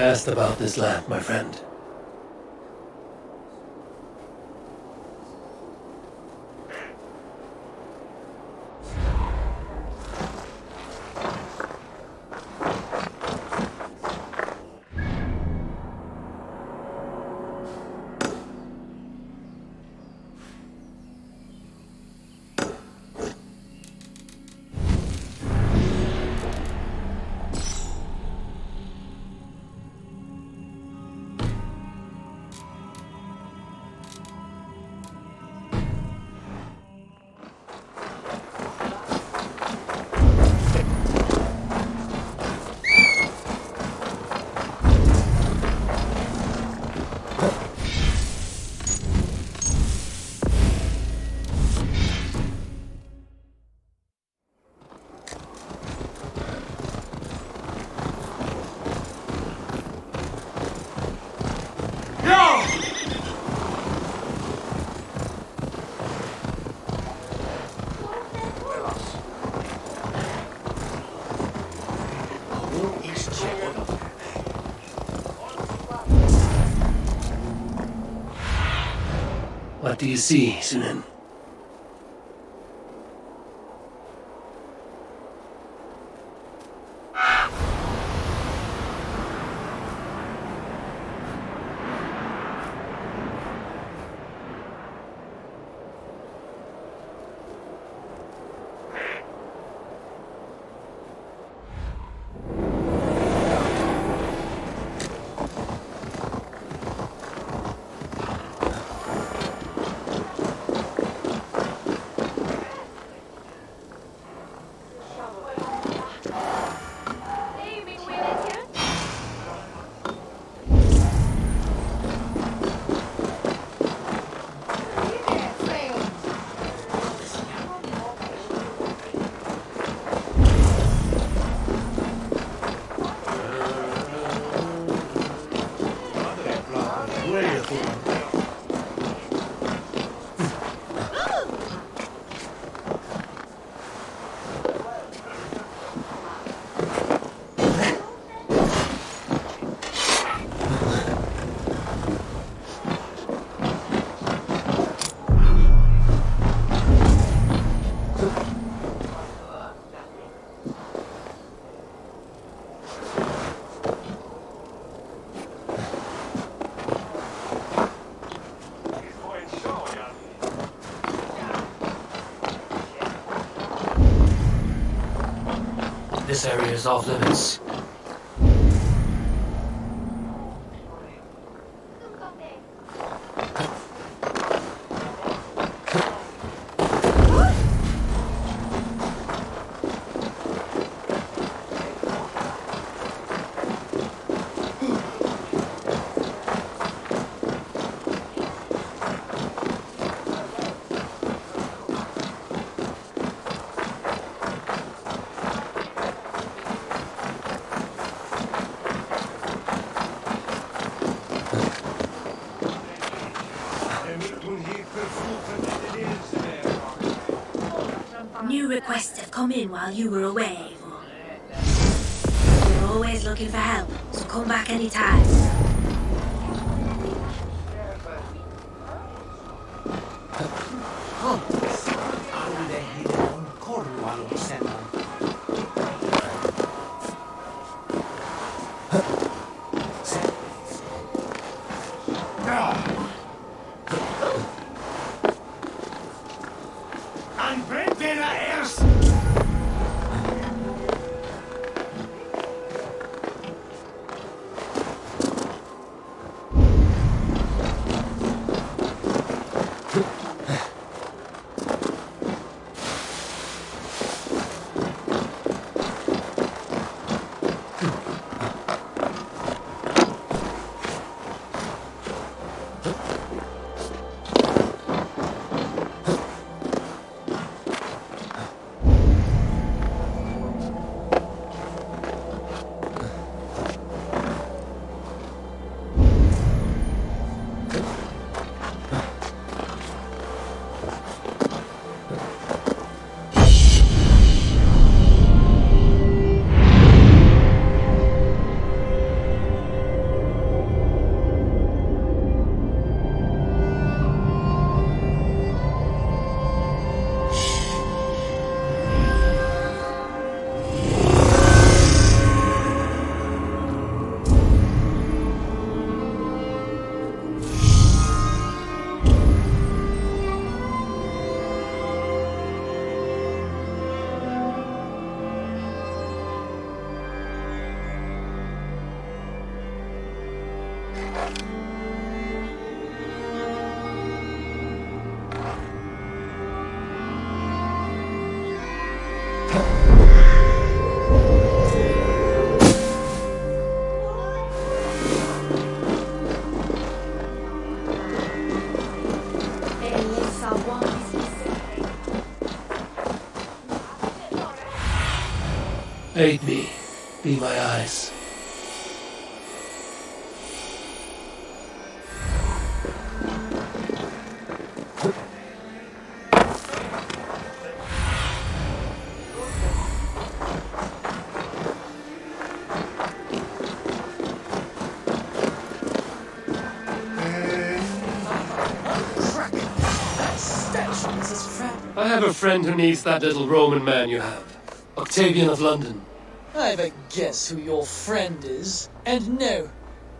asked about this land, my friend. What do you see, Sunan? This area is off limits. New requests have come in while you were away, Eivor. We're always looking for help, so come back anytime. Aid me. Be my eyes. I have a friend who needs that little Roman man you have. Octavian of London. I have a guess who your friend is. And no,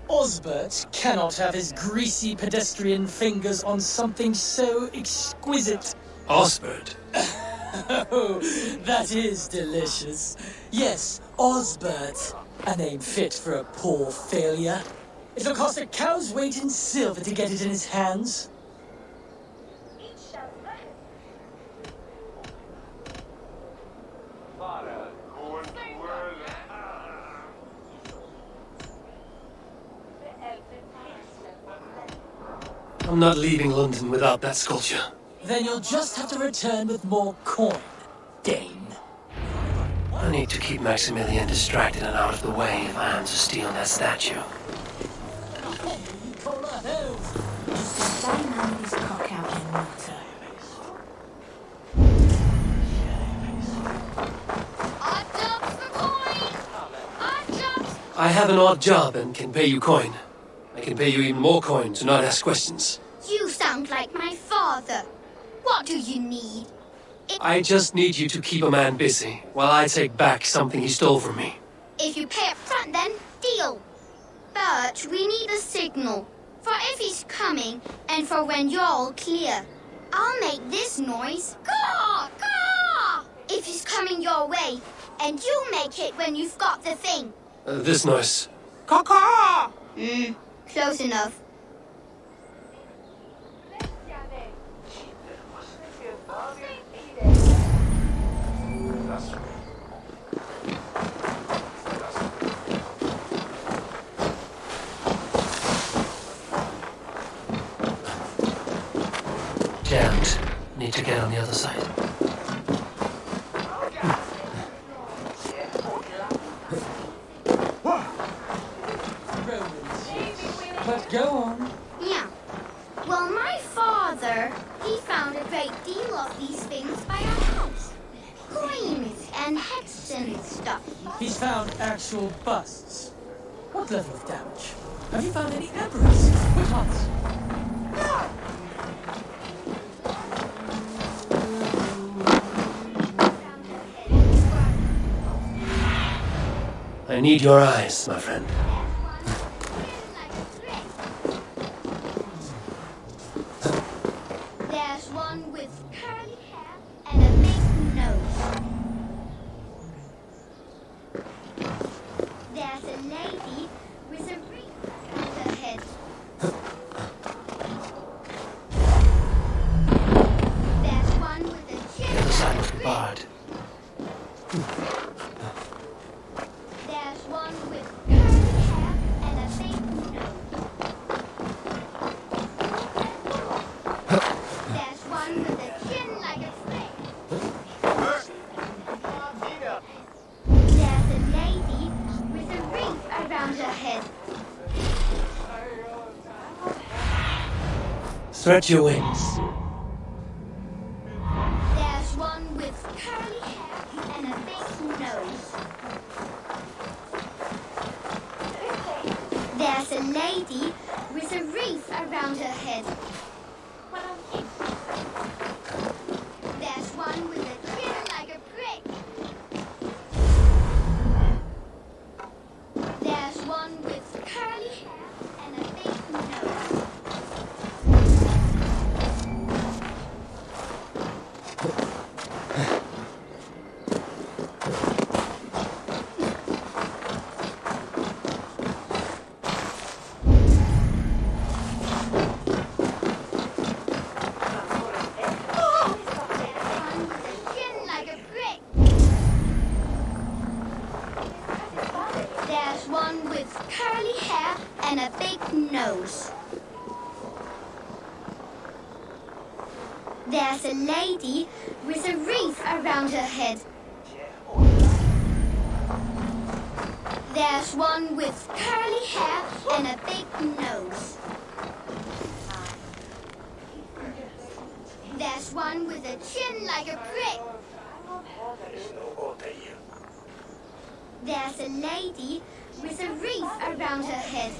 Osbert cannot have his greasy pedestrian fingers on something so exquisite. Osbert? Oh, that is delicious. Yes, Osbert. A name fit for a poor failure. It'll cost a cow's weight in silver to get it in his hands. I'm not leaving London without that sculpture. Then you'll just have to return with more coin, Dane. I need to keep Maximilian distracted and out of the way if I am to steal that statue. I have an odd job and can pay you coin. I can pay you even more coin to not ask questions. You sound like my father. What do you need? I just need you to keep a man busy while I take back something he stole from me. If you pay up front, then deal. But we need a signal for if he's coming and for when you're all clear. I'll make this noise. Caw! Caw! If he's coming your way, and you make it when you've got the thing. This noise. Caw! Caw! Close enough. Jammed. Need to get on the other side. But go on. Yeah. Well, my father, he found a great deal of these things by our house. Coins and heads and stuff. He's found actual busts. What level of damage? Have you found any emperors? Which ones? I need your eyes, my friend. There's one with curly hair and a big nose. There's a lady with a wreath on her head. There's one with a chin. The other side must be barred. There's one with curly hair and a big nose. There's one with a chin like a snake. There's a lady with a wreath around her head. Stretch your wings. There's one with curly hair and a big nose. There's a lady with a wreath around her head. There's one with a chin like a prick. There's one with curly hair and a big nose. One with a chin like a prick. There's one with curly hair and a big nose. There's a lady with a wreath around her head. There's one with curly hair and a big nose. There's one with a chin like a prick. There's a lady with a wreath around her head.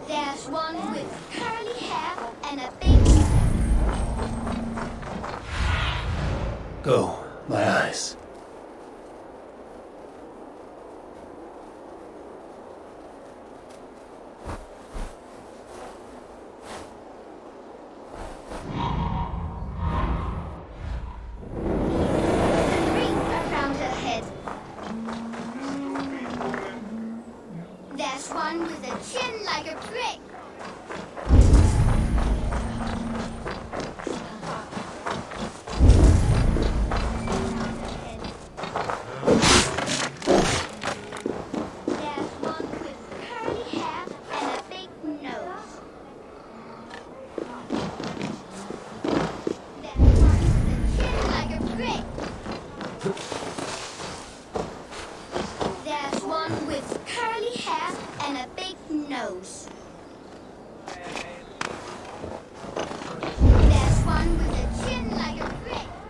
There's one with curly hair and a big... Go, my eyes. There's one with a chin like a prick. There's one with curly hair and a big nose. There's one with a chin like a prick. There's one with curly hair and a big nose. There's one with a chin like a brick.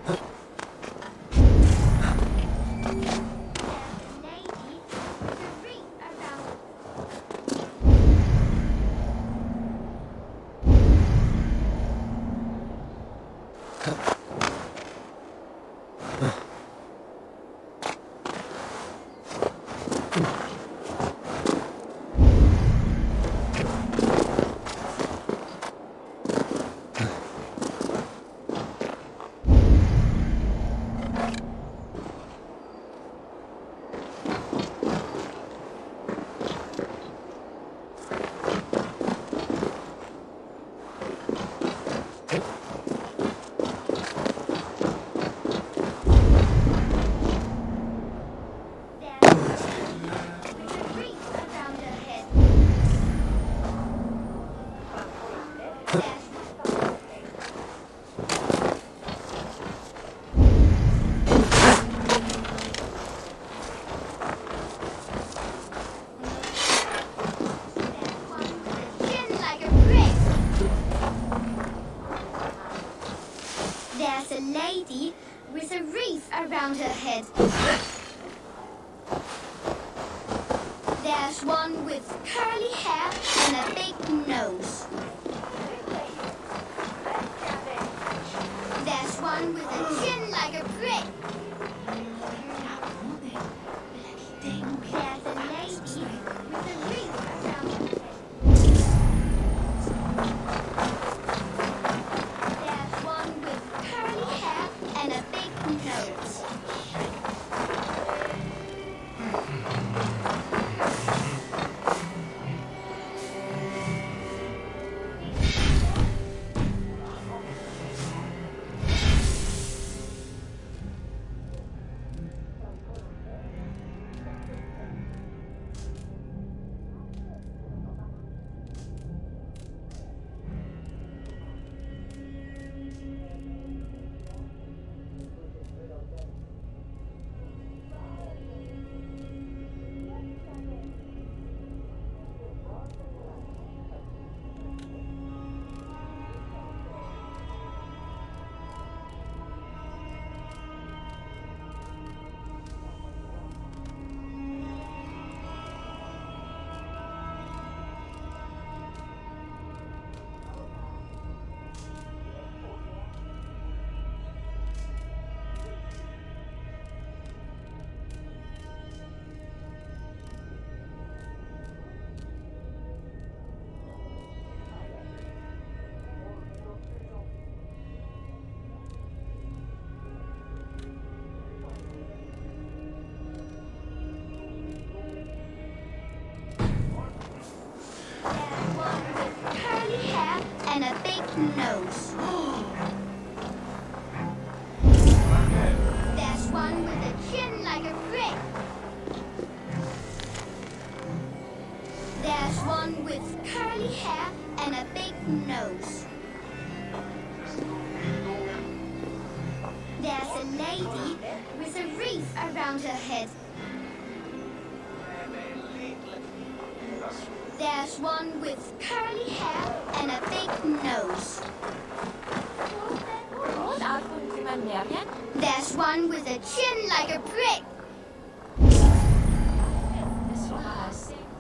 There's a lady with a wreath around. There's a lady with a wreath around her head. There's one with curly hair and a big nose. There's one with a chin like a brick. There's a lady with a wreath around her head. There's one with curly hair and a big nose. And a big nose. There's one with a chin like a brick. There's one with curly hair and a big nose. There's a lady with a wreath wreath around her head. There's one with curly hair and a big nose. There's one with a chin like a brick.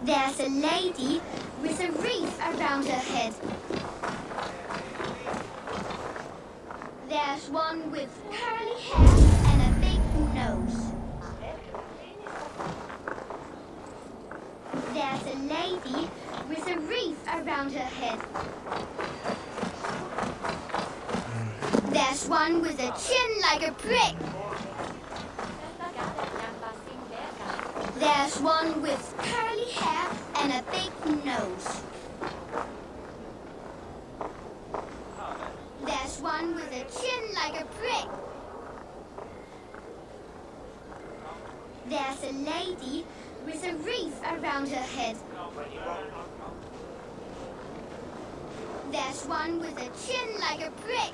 There's a lady with a wreath around her head. There's one with curly hair and a big nose. There's a lady with a wreath around her head. There's one with a chin like a brick. There's one with curly hair and a big nose. There's one with a chin like a brick. There's a lady with a wreath around her head. There's one with a chin like a brick.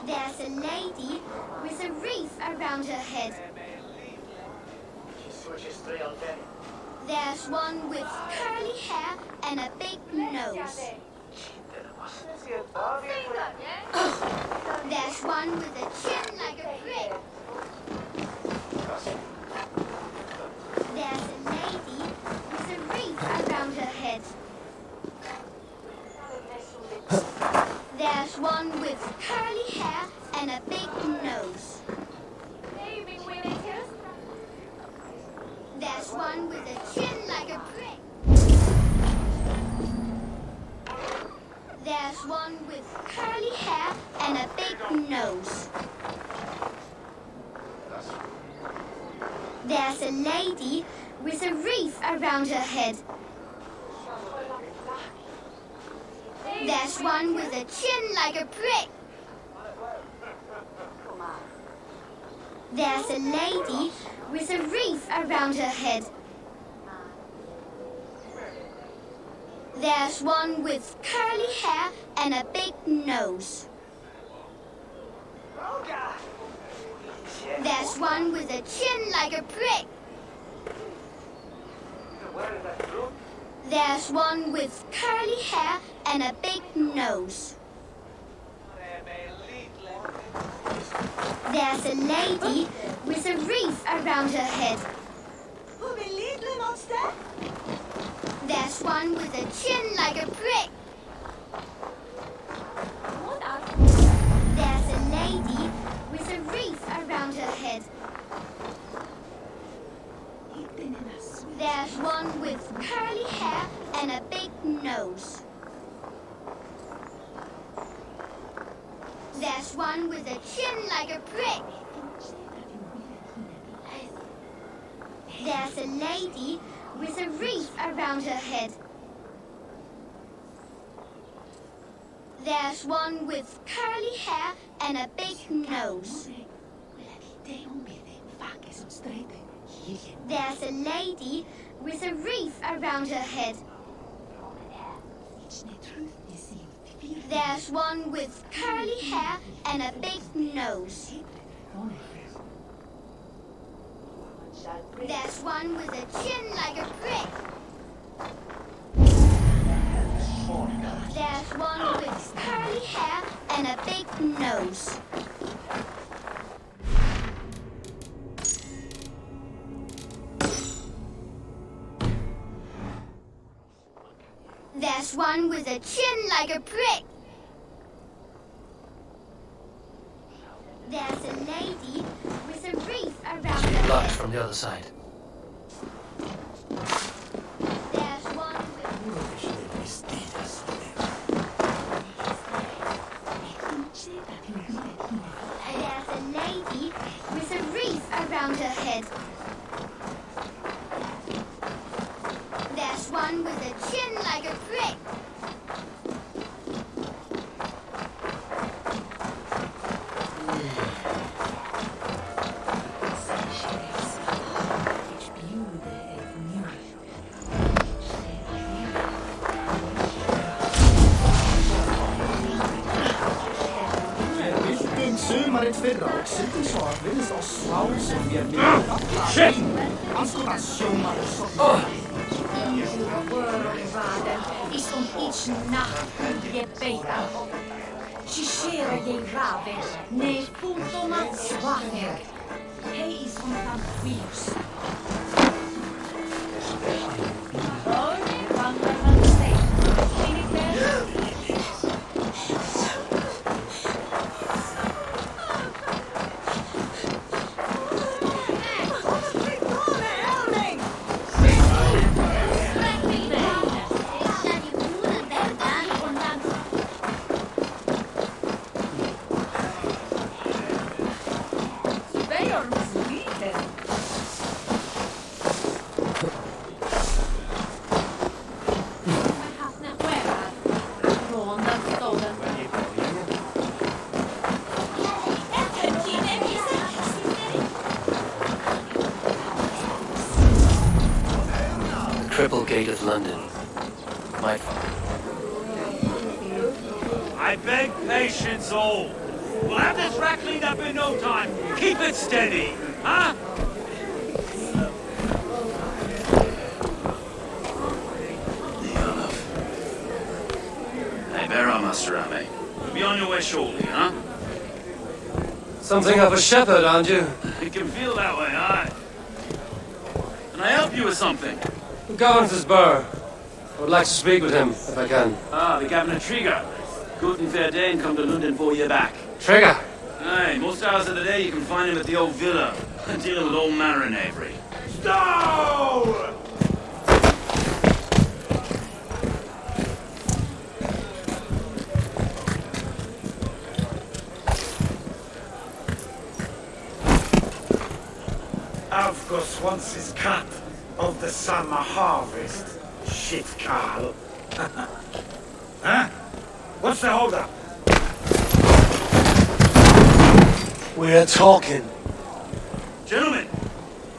There's a lady with a wreath around her head. There's one with curly hair and a big nose. There's one with a chin like a brick. There's a lady with a wreath around her head. There's one with curly hair and a big nose. There's one with a chin like a brick. There's one with curly hair and a big nose. There's a lady with a wreath around her head. There's one with a chin like a brick. There's a lady with a wreath around her head. There's one with curly hair and a big nose. There's one with a chin like a brick. There's one with curly hair and a big nose. There's a lady with a wreath around her head. There's one with a chin like a brick. There's a lady with a wreath around her head. There's one with curly hair and a big nose. There's one with a chin like a brick. There's a lady with a wreath around her head. There's one with curly hair and a big nose. There's a lady with a wreath around her head. There's one with curly hair and a big nose. There's one with a chin like a brick. There's one with curly hair and a big nose. There's one with a chin like a brick. There's a lady with a wreath around her Blocked head. from the other side. There's one with... There's a lady with a wreath around her head. There's one with a chin like a brick. varit förraxigt i så vill det slå som vi är med. Shit! Han skulle ha tjommar och så. Istun itse je peita. Shisera je rave, ne puntomat swanger. Hei istun tam vius. Triple Gate of London. My fault. I beg patience all. We'll have this rack cleaned up in no time. Keep it steady, huh? Hey, bear on, Master Ame. You'll be on your way shortly, huh? Something of a shepherd, aren't you? You can feel that way, aye. Can I help you with something? The Governor's Burr. I would like to speak with him, if I can. Ah, the Governor Trigger. Good and fair Dane come to London for you back. Trigger! Aye, most hours of the day you can find him at the old villa, dealing with old manor in Avery. STOWE! Avgos wants his cut of the summer harvest. Shit, Carl. Huh? What's the holdup? We're talking. Gentlemen,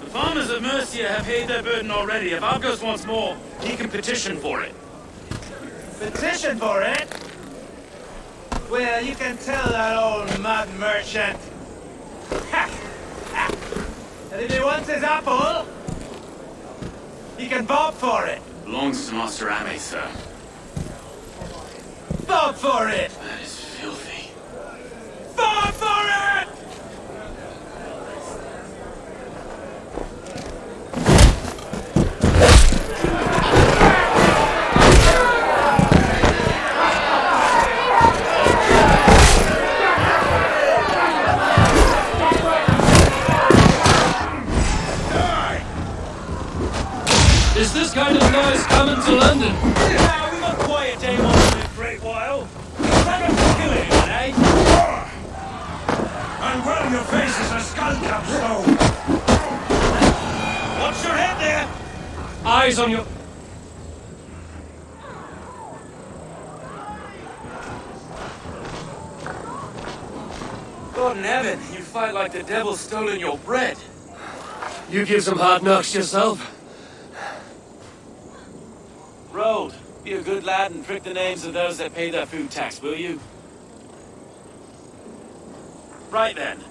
the farmers of Mercia have paid their burden already. If Avgos wants more, he can petition for it. Petition for it? Well, you can tell that old mud merchant. Ha! Ha! And if he wants his apple, he can bob for it. Belongs to Master Ame, sir. Bob for it! That is filthy. Bob for it! Is this kind of noise coming to London? Yeah, we got quiet day once in a great while. Not going to kill anyone, eh? And well, your face is a skull cap, STOWE. Watch your head there. Eyes on your... God in heaven, you fight like the devil's stolen your bread. You give some hard knocks yourself. Road, be a good lad and prick the names of those that pay their food tax, will you? Right then.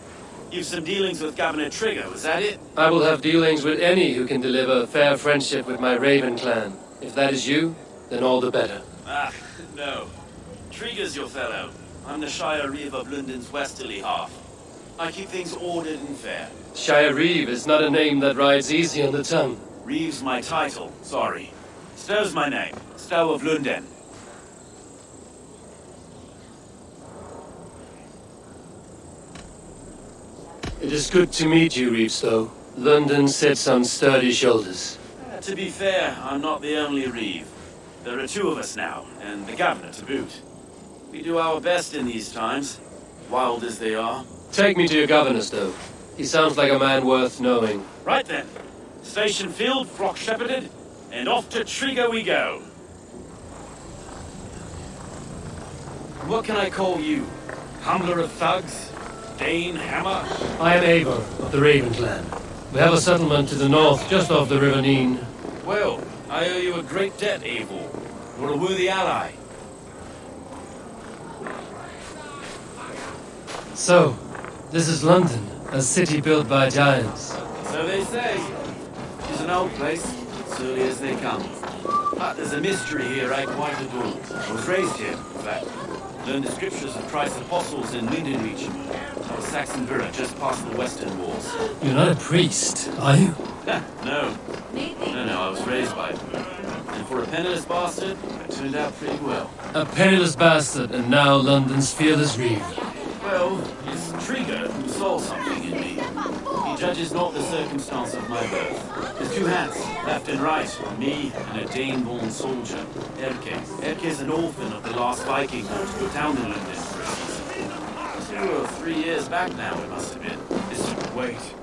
You've some dealings with Governor Trigger, was that it? I will have dealings with any who can deliver fair friendship with my Raven clan. If that is you, then all the better. Ah, no. Trigger's your fellow. I'm the Shire Reeve of London's westerly half. I keep things ordered and fair. Shire Reeve is not a name that rides easy on the tongue. Reeve's my title, sorry. Stowe's my name. Stowe of Lunden. It is good to meet you, Reeve Stowe. London sits on sturdy shoulders. To be fair, I'm not the only Reeve. There are two of us now, and the Governor to boot. We do our best in these times, wild as they are. Take me to your Governor, Stowe. He sounds like a man worth knowing. Right then. Station filled, flock shepherded, and off to Trigger we go. What can I call you? Humbler of thugs? Dane Hammer? I am Eivor of the Raven clan. We have a settlement to the north, just off the River Neen. Well, I owe you a great debt, Eivor. You're a worthy ally. So, This is London, a city built by giants. So they say. It's an old place, as early as they come. But there's a mystery here I quite adore. I was raised here, in fact. Learned the scriptures of Christ's apostles in LUNDEN region. That was Saxon Villa, just past the western walls. You're not a priest, are you? No. No, I was raised by it. And for a penniless bastard, it turned out pretty well. A penniless bastard, and now London's fearless reeve. Well, it's Trigger who saw something in me. He judges not the circumstance of my birth. There's two hands, left and right, me and a Dane-born soldier, Erke. Erke's an orphan of the last Viking who to go down in London for a season. 2 or 3 years back now, it must have been. Wait.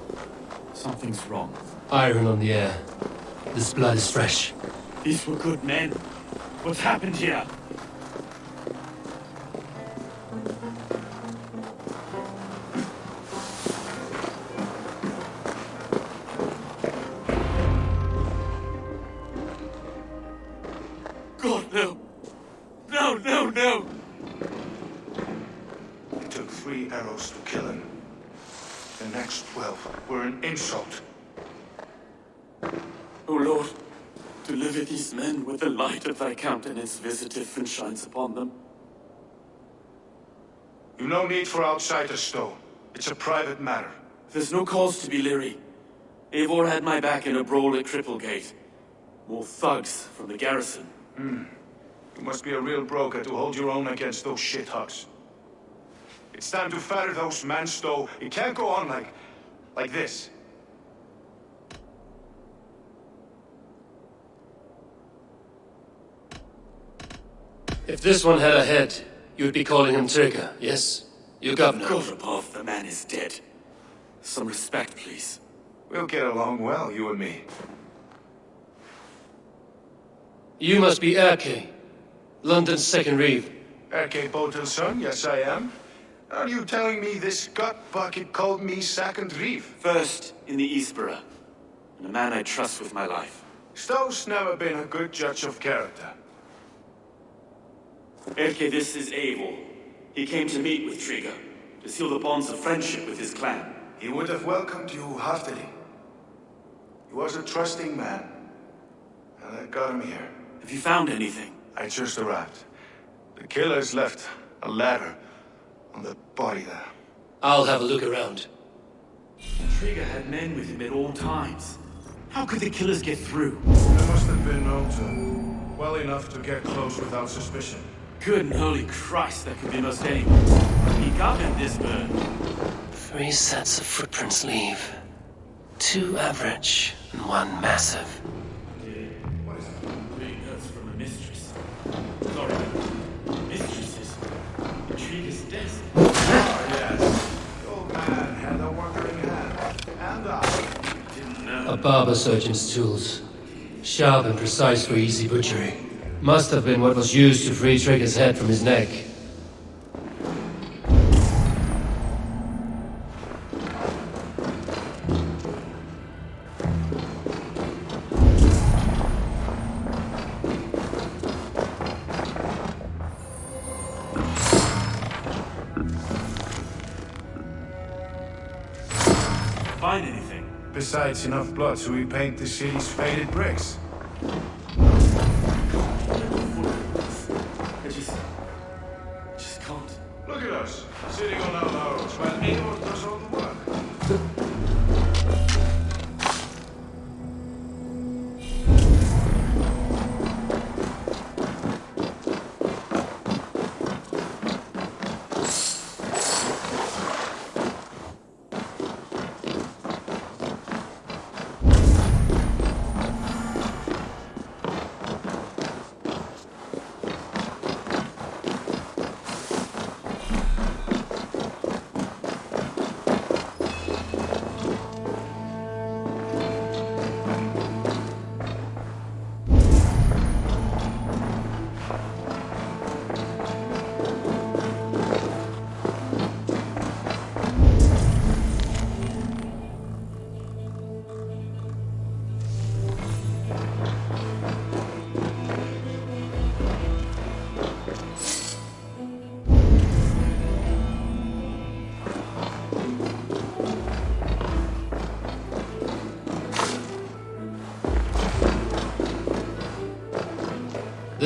Something's wrong. Iron on the air. This blood is fresh. These were good men. What's happened here? God, no. No. It took 3 arrows to kill him. The next 12 were an insult. O Lord, deliver these men with the light of thy countenance visiteth and shines upon them. You've no need for outsiders, Stowe. It's a private matter. There's no cause to be leery. Eivor had my back in a brawl at Cripplegate. More thugs from the garrison. You must be a real broker to hold your own against those shithugs. It's time to fetter those men, Stowe. It can't go on like this. If this one had a head, you'd be calling him Trigger, yes? Your governor. God above, the man is dead. Some respect, please. We'll get along well, you and me. You must be Erke, London's second reeve. Erke Botel's son, yes I am. Are you telling me this gut bucket called me second reeve? First in the Eastborough, and a man I trust with my life. Stowe's never been a good judge of character. Erke, this is Eivor. He came to meet with Trigger, to seal the bonds of friendship with his clan. He would have welcomed you heartily. He was a trusting man, and I got him here. Have you found anything? I just arrived. The killers left a ladder on the body there. I'll have a look around. Trigger had men with him at all times. How could the killers get through? There must have been known to. Well enough to get close without suspicion. Good and holy Christ, that could be most anyone. Speak up in this bird. 3 sets of footprints leave. 2 average and 1 massive. What is it? Reading notes from a mistress. Sorry, mistresses. The Trigger's desk. Ah, yes. The old man had a wandering hand. And I didn't know. A barber surgeon's tools. Sharp and precise for easy butchery. Must have been what was used to free Trigger's head from his neck. Find anything? Besides enough blood to repaint the city's faded bricks. I just can't. Look at us, sitting on our laurels while Eivor does all the work.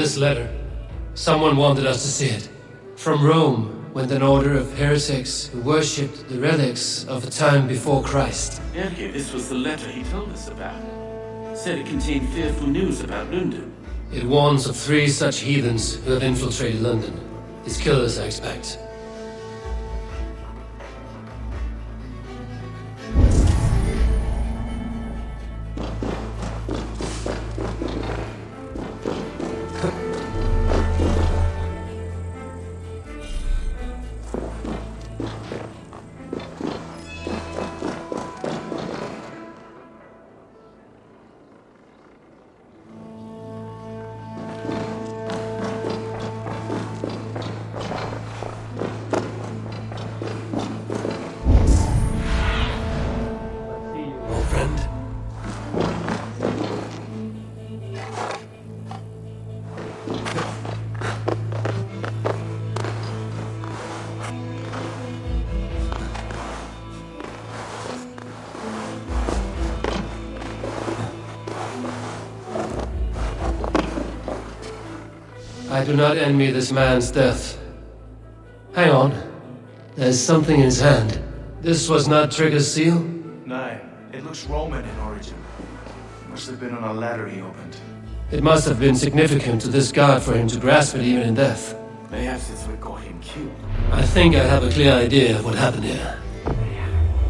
this letter. Someone wanted us to see it. From Rome went an order of heretics who worshipped the relics of a time before Christ. Erge, this was the letter he told us about. Said it contained fearful news about Lunden. It warns of 3 such heathens who have infiltrated London. His killers, I expect. I do not envy this man's death. Hang on. There's something in his hand. This was not Trigger's seal? No, it looks Roman in origin. Must have been on a ladder he opened. It must have been significant to this god for him to grasp it even in death. Perhaps it's what got him killed. I think I have a clear idea of what happened here.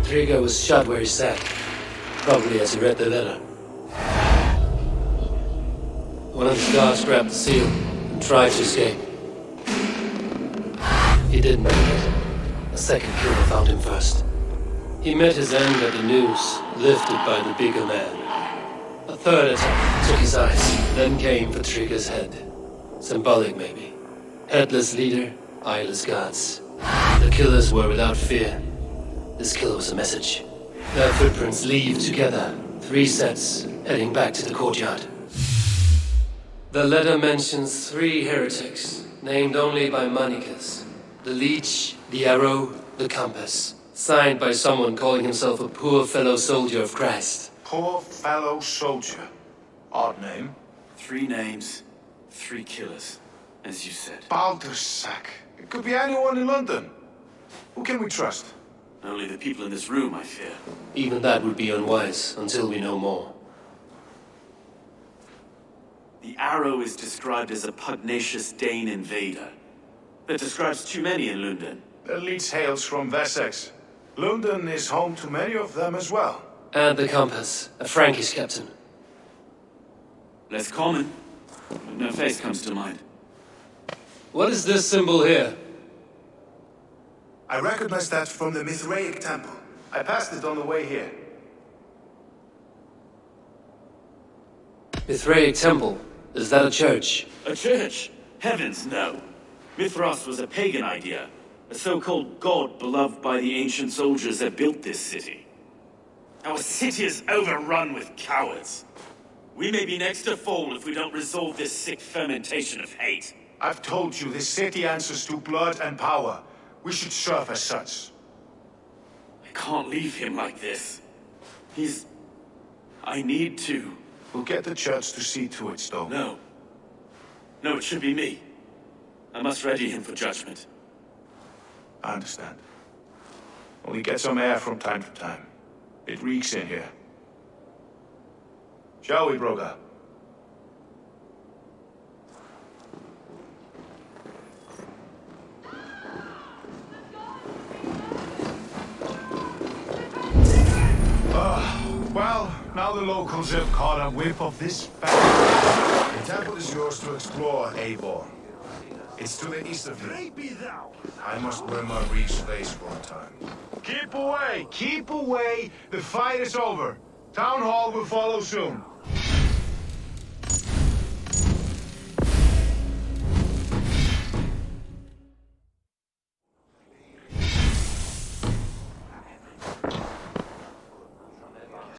Trigger was shot where he sat. Probably as he read the letter. One of the guards grabbed the seal and tried to escape. He didn't make it. A second killer found him first. He met his end at the noose, lifted by the bigger man. A third attack took his eyes, then came for Trigger's head. Symbolic, maybe. Headless leader, eyeless gods. The killers were without fear. This kill was a message. Their footprints leave together, 3 sets, heading back to the courtyard. The letter mentions 3 heretics, named only by Manicus. The leech, the arrow, the compass. Signed by someone calling himself a poor fellow soldier of Christ. Poor fellow soldier. Odd name. 3 names, 3 killers, as you said. Baldersack. It could be anyone in London. Who can we trust? Only the people in this room, I fear. Even that would be unwise, until we know more. The arrow is described as a pugnacious Dane invader. That describes too many in Lunden. The leech hails from Wessex. Lunden is home to many of them as well. And the compass, a Frankish captain. Less common. No face comes to mind. What is this symbol here? I recognize that from the Mithraic temple. I passed it on the way here. Mithraic temple? Is that a church? A church? Heavens, no. Mithras was a pagan idea. A so-called god beloved by the ancient soldiers that built this city. Our city is overrun with cowards. We may be next to fall if we don't resolve this sick fermentation of hate. I've told you, this city answers to blood and power. We should serve as such. I can't leave him like this. I need to. We'll get the church to see to it, Stowe. No. No, it should be me. I must ready him for judgment. I understand. Only get some air from time to time. It reeks in here. Shall we, Broga? Well, now the locals have caught a whiff of this fact. The temple is yours to explore, Eivor. It's to the east of you. I must wear my reef's face for a time. Keep away! Keep away! The fight is over. Town Hall will follow soon.